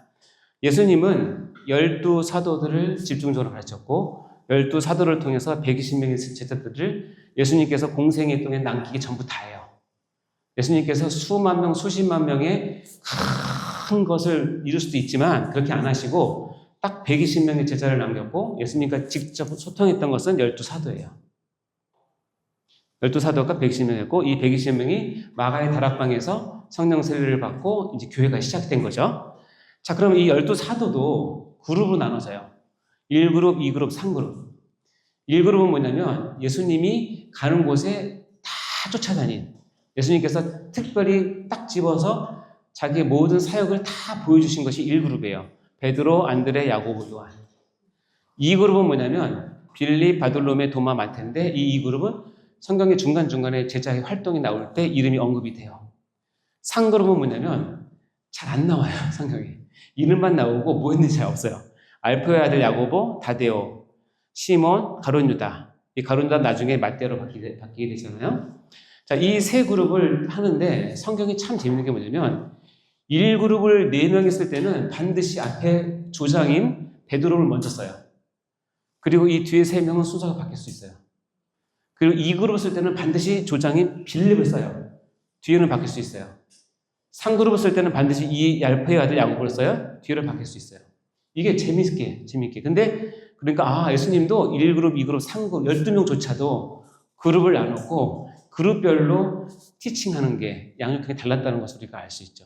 예수님은 12사도들을 집중적으로 가르쳤고 12사도를 통해서 120명의 제자들을 예수님께서 공생의 동에 남기기 전부 다예요. 예수님께서 수만 명, 수십만 명의 큰 것을 이룰 수도 있지만 그렇게 안 하시고 딱 120명의 제자를 남겼고 예수님과 직접 소통했던 것은 12사도예요. 12사도가 120명이었고 이 120명이 마가의 다락방에서 성령 세례를 받고 이제 교회가 시작된 거죠. 자, 그럼 이 12사도도 그룹으로 나눠져요. 1그룹, 2그룹, 3그룹. 1그룹은 뭐냐면 예수님이 가는 곳에 다 쫓아다닌 예수님께서 특별히 딱 집어서 자기의 모든 사역을 다 보여주신 것이 1그룹이에요. 베드로, 안드레, 야고보, 요한. 2그룹은 뭐냐면 빌립, 바돌로메, 도마, 마태인데 이 2그룹은 성경의 중간중간에 제자의 활동이 나올 때 이름이 언급이 돼요. 3그룹은 뭐냐면 잘 안 나와요, 성경에. 이름만 나오고 뭐 있는지 잘 없어요. 알페의 아들 야고보, 다데오, 시몬, 가룟 유다. 이 가룟 유다 나중에 맏대로 바뀌게 되잖아요. 자, 이 세 그룹을 하는데 성경이 참 재밌는 게 뭐냐면 1그룹을 4명 있을 때는 반드시 앞에 조장인 베드로를 먼저 써요. 그리고 이 뒤에 3명은 순서가 바뀔 수 있어요. 그리고 2그룹을 쓸 때는 반드시 조장인 빌립을 써요. 뒤에는 바뀔 수 있어요. 3그룹을 쓸 때는 반드시 이 알페의 아들 야고보를 써요. 뒤로 바뀔 수 있어요. 이게 재밌게. 근데 그러니까 예수님도 1그룹, 2그룹, 3그룹 12명조차도 그룹을 나눴고 그룹별로 티칭하는 게 양육하게 달랐다는 것을 우리가 알 수 있죠.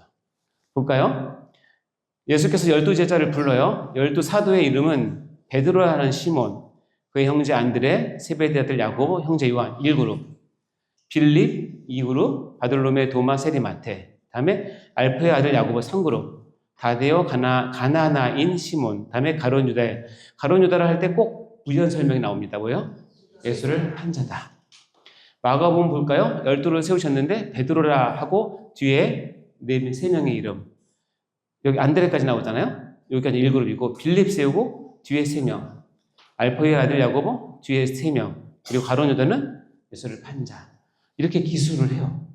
볼까요? 예수께서 12제자를 불러요. 12사도의 이름은 베드로라는 시몬, 그의 형제 안드레, 세베대 아들 야고보, 형제 요한 1그룹, 빌립 2그룹, 바돌로메, 도마, 세리, 마태, 다음에 알페의 아들 야고보 3그룹, 다데오, 가나나인 시몬, 다음에 가룟 유다를 할 때 꼭 부연 설명이 나옵니다. 뭐요? 예수를 판 자다. 마가복음 볼까요? 12를 세우셨는데 베드로라 하고 뒤에 3명의 이름. 여기 안드레까지 나오잖아요. 여기까지 1그룹이고 빌립 세우고 뒤에 3명. 알페의 아들 야고보 뒤에 3명. 그리고 가룟 유다는 예수를 판 자. 이렇게 기술을 해요.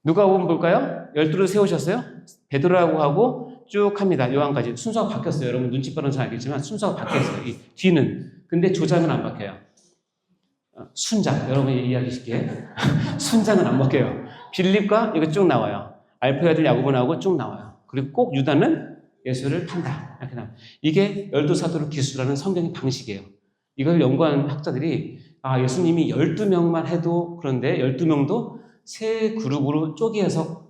누가복음 볼까요? 12를 세우셨어요. 베드로라고 하고 쭉 합니다. 요한까지. 순서가 바뀌었어요. 여러분 눈치 빠른 사람 알겠지만 순서가 바뀌었어요. 이 뒤는. 근데 조장은 안 바뀌어요. 순장, 여러분이 이해하기 쉽게. 순장은 안 바뀌어요. 빌립과 이거 쭉 나와요. 알페의 아들 야고보 나오고 쭉 나와요. 그리고 꼭 유다는 예수를 판다. 이렇게 나와요. 이게 12사도를 기술하는 성경의 방식이에요. 이걸 연구한 학자들이 예수님이 12명만 해도 그런데 12명도 세 그룹으로 쪼개서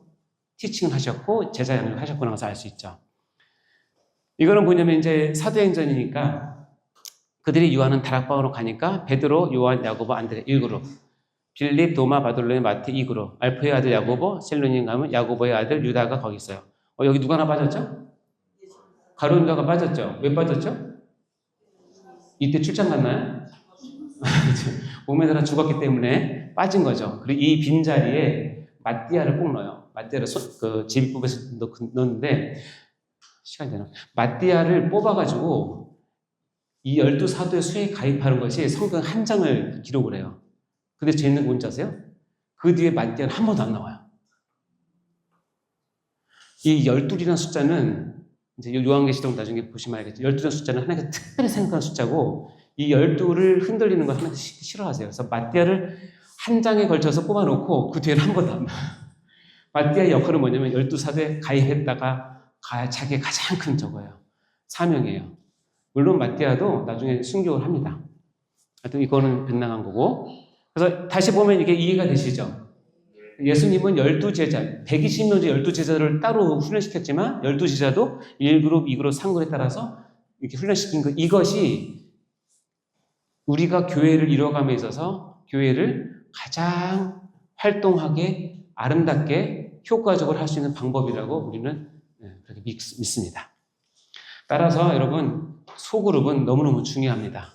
티칭을 하셨고 제자 양육을 하셨구나 해서 알 수 있죠. 이거는 뭐냐면 이제 사도행전이니까 그들이 요한은 다락방으로 가니까 베드로, 요한, 야고보, 안드레 1그룹, 빌립, 도마, 바돌로메, 마태 2그룹, 알페의 아들 야고보, 셀로님 가면 야고보의 아들 유다가 거기 있어요. 여기 누가 하나 빠졌죠? 가룟 유다가 빠졌죠. 왜 빠졌죠? 이때 출장 갔나요? 몸에 달아 죽었기 때문에 빠진 거죠. 그리고 이 빈자리에 마띠아를 꼭 넣어요. 마띠아를 제비뽑에서 넣는데 시간이 되나? 마띠아를 뽑아가지고 이 12사도의 수에 가입하는 것이 성경 한 장을 기록을 해요. 근데 재밌는 건 뭔지 아세요? 그 뒤에 마띠아는 한 번도 안 나와요. 이 12이라는 숫자는 이제 요한계시록 나중에 보시면 알겠죠. 12라는 숫자는 하나님께서 특별히 생각하는 숫자고 이 12를 흔들리는 걸 하나님께서 싫어하세요. 그래서 마띠아를 한 장에 걸쳐서 뽑아놓고 그 뒤에는 한 번도 안 나와요. 마띠아의 역할은 뭐냐면 12사도에 가입했다가 자기의 가장 큰 저거예요. 사명이에요. 물론 마띠아도 나중에 순교를 합니다. 하여튼 이거는 빗나간 거고. 그래서 다시 보면 이게 이해가 되시죠? 예수님은 12제자, 120명 중 12제자를 따로 훈련시켰지만 12제자도 1그룹, 2그룹, 3그룹에 따라서 이렇게 훈련시킨 거. 이것이 우리가 교회를 이뤄감에 있어서 교회를 가장 활동하게, 아름답게, 효과적으로 할 수 있는 방법이라고 우리는 그렇게 믿습니다. 따라서 여러분, 소그룹은 너무너무 중요합니다.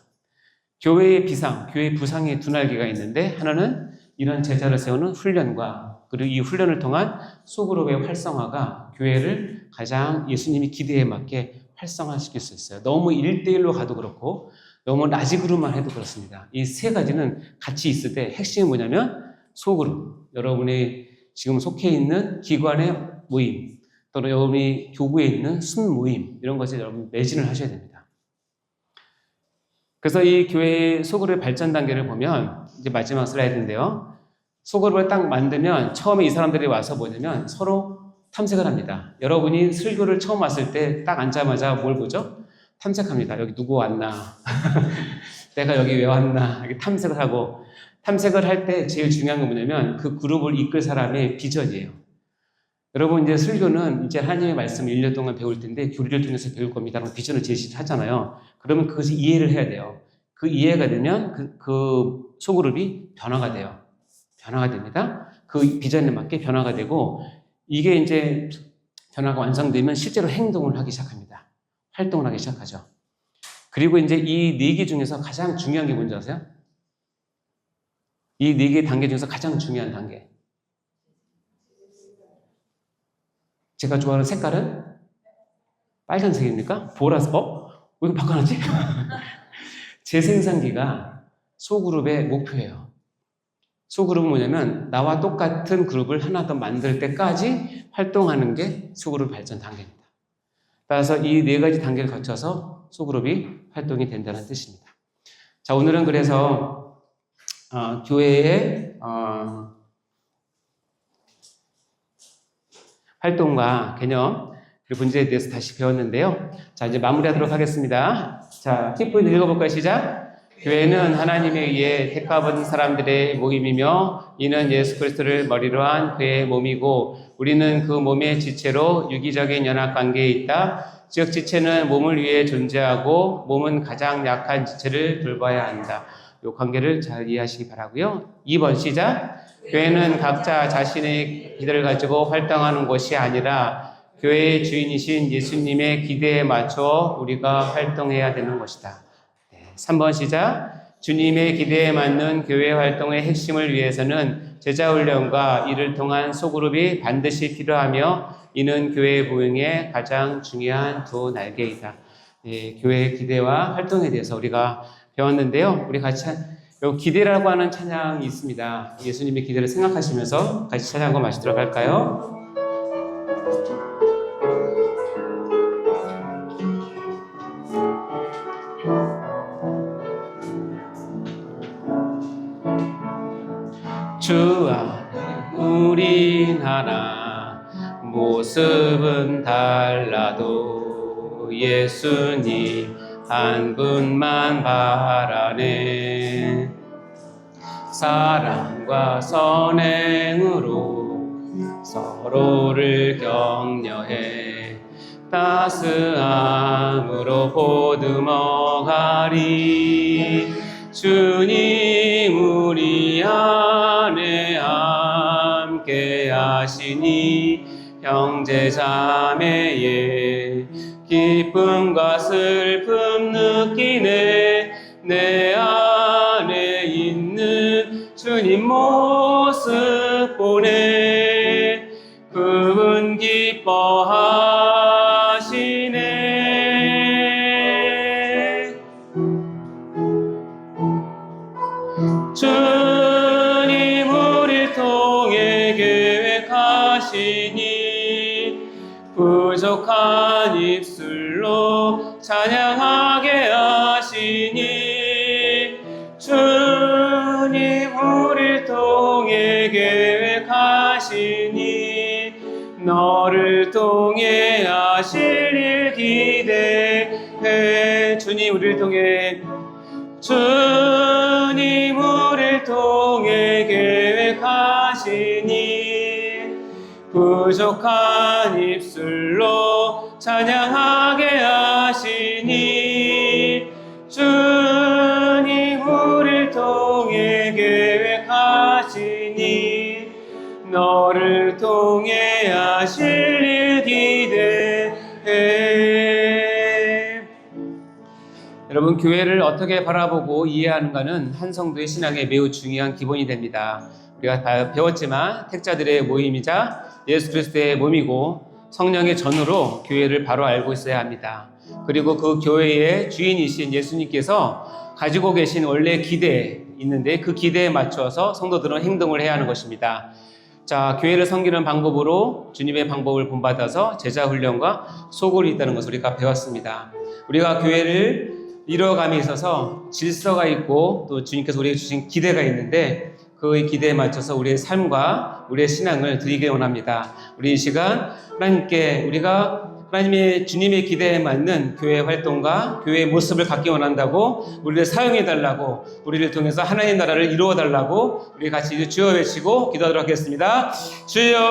교회의 비상, 교회의 부상의 두 날개가 있는데 하나는 이런 제자를 세우는 훈련과 그리고 이 훈련을 통한 소그룹의 활성화가 교회를 가장 예수님이 기대에 맞게 활성화시킬 수 있어요. 너무 1대1로 가도 그렇고 너무 라지 그룹만 해도 그렇습니다. 이 세 가지는 같이 있을 때 핵심이 뭐냐면 소그룹, 여러분이 지금 속해 있는 기관의 모임, 또는 여러분이 교구에 있는 순모임, 이런 것을 여러분 매진을 하셔야 됩니다. 그래서 이 교회의 소그룹의 발전 단계를 보면 이제 마지막 슬라이드인데요. 소그룹을 딱 만들면 처음에 이 사람들이 와서 뭐냐면 서로 탐색을 합니다. 여러분이 설교를 처음 왔을 때 딱 앉자마자 뭘 보죠? 탐색합니다. 여기 누구 왔나? 내가 여기 왜 왔나? 이렇게 탐색을 하고, 탐색을 할 때 제일 중요한 건 뭐냐면 그 그룹을 이끌 사람의 비전이에요. 여러분 이제 설교는 이제 하나님의 말씀을 1년 동안 배울 텐데 교리를 통해서 배울 겁니다. 라는 비전을 제시하잖아요. 그러면 그것을 이해를 해야 돼요. 그 이해가 되면 그 소그룹이 변화가 돼요. 변화가 됩니다. 그 비전에 맞게 변화가 되고, 이게 이제 변화가 완성되면 실제로 행동을 하기 시작합니다. 활동을 하기 시작하죠. 그리고 이제 이 네 개 중에서 가장 중요한 게 뭔지 아세요? 이 네 개 단계 중에서 가장 중요한 단계. 제가 좋아하는 색깔은 빨간색입니까? 보라색? 왜 이거 바꿔놨지? 재생산기가 소그룹의 목표예요. 소그룹은 뭐냐면 나와 똑같은 그룹을 하나 더 만들 때까지 활동하는 게 소그룹 발전 단계입니다. 따라서 이 네 가지 단계를 거쳐서 소그룹이 활동이 된다는 뜻입니다. 자, 오늘은 그래서 교회의 활동과 개념 그리고 문제에 대해서 다시 배웠는데요. 자, 이제 마무리하도록 하겠습니다. 자, 키포인트 읽어볼까요? 시작. 교회는 하나님에 의해 택받은 사람들의 모임이며 이는 예수 그리스도를 머리로 한 그의 몸이고 우리는 그 몸의 지체로 유기적인 연합관계에 있다. 즉 지체는 몸을 위해 존재하고 몸은 가장 약한 지체를 돌봐야 한다. 이 관계를 잘 이해하시기 바라고요. 2번 시작. 교회는 각자 자신의 기대를 가지고 활동하는 것이 아니라 교회의 주인이신 예수님의 기대에 맞춰 우리가 활동해야 되는 것이다. 3번 시작. 주님의 기대에 맞는 교회 활동의 핵심을 위해서는 제자훈련과 이를 통한 소그룹이 반드시 필요하며 이는 교회 부흥의 가장 중요한 두 날개이다. 교회의 기대와 활동에 대해서 우리가 배웠는데요. 우리 같이 여기 기대라고 하는 찬양이 있습니다. 예수님의 기대를 생각하시면서 같이 찬양 한번 마시도록 할까요? 주 안에 우린 하나 모습은 달라도 예수님 한 분만 바라네. 사랑과 선행으로 서로를 격려해 따스함으로 보듬어 가리. 주님 우리 안에 함께 하시니 형제 자매의 기쁨과 슬픔 느끼네. 내 안에 있는 주님 모습 보네. 그분 기뻐하시네. 주님 우릴 통해 계획하시니 부족한 입술로 찬양하게 하시니. 주님 우릴 통해 계획하시니 너를 통해 하실 일 기대해. 주님 우리를 통해 주님 우릴 통해 계획하시니 부족한 입술로 찬양하게 하시니. 주님 우릴 통해 계획하시니 너를 통해 하실 일 기대해. 여러분, 교회를 어떻게 바라보고 이해하는가는 한 성도의 신앙에 매우 중요한 기본이 됩니다. 우리가 배웠지만 택자들의 모임이자 예수 그리스도의 몸이고 성령의 전으로 교회를 바로 알고 있어야 합니다. 그리고 그 교회의 주인이신 예수님께서 가지고 계신 원래 기대 있는데 그 기대에 맞춰서 성도들은 행동을 해야 하는 것입니다. 자, 교회를 섬기는 방법으로 주님의 방법을 본받아서 제자 훈련과 소굴이 있다는 것을 우리가 배웠습니다. 우리가 교회를 이루어감에 있어서 질서가 있고 또 주님께서 우리에게 주신 기대가 있는데 그 기대에 맞춰서 우리의 삶과 우리의 신앙을 드리기 원합니다. 우리 이 시간 하나님께 우리가 하나님의 주님의 기대에 맞는 교회 활동과 교회의 모습을 갖기 원한다고 우리를 사용해 달라고 우리를 통해서 하나님의 나라를 이루어 달라고 우리 같이 주여 외치고 기도하도록 하겠습니다. 주여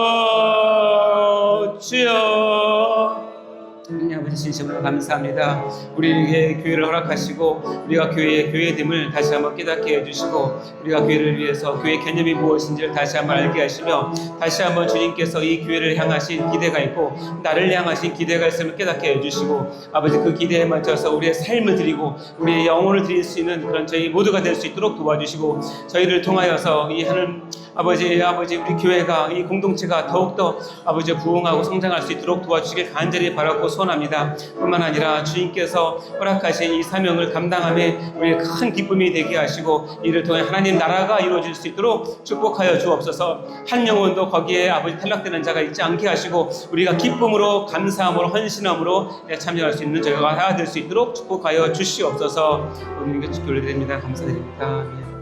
주여 주여. 하나님 아버지 진심으로 감사합니다. 우리에게 교회를 허락하시고 우리가 교회의 교회됨을 다시 한번 깨닫게 해주시고 우리가 교회를 위해서 교회 개념이 무엇인지를 다시 한번 알게 하시며 다시 한번 주님께서 이 교회를 향하신 기대가 있고 나를 향하신 기대가 있음을 깨닫게 해주시고 아버지 그 기대에 맞춰서 우리의 삶을 드리고 우리의 영혼을 드릴 수 있는 그런 저희 모두가 될 수 있도록 도와주시고 저희를 통하여서 이 하는 아버지 우리 교회가 이 공동체가 더욱더 아버지 부흥하고 성장할 수 있도록 도와주시길 간절히 바라고 소원합니다. 뿐만 아니라 주님께서 허락하신 이 사명을 감당함에 우리의 큰 기쁨이 되게 하시고 이를 통해 하나님 나라가 이루어질 수 있도록 축복하여 주옵소서. 한 영혼도 거기에 아버지 탈락되는 자가 있지 않게 하시고 우리가 기쁨으로 감사함으로 헌신함으로 참여할 수 있는 저희가 다 될 수 있도록 축복하여 주시옵소서. 오늘 이렇게 올려드립니다. 감사드립니다. 아멘.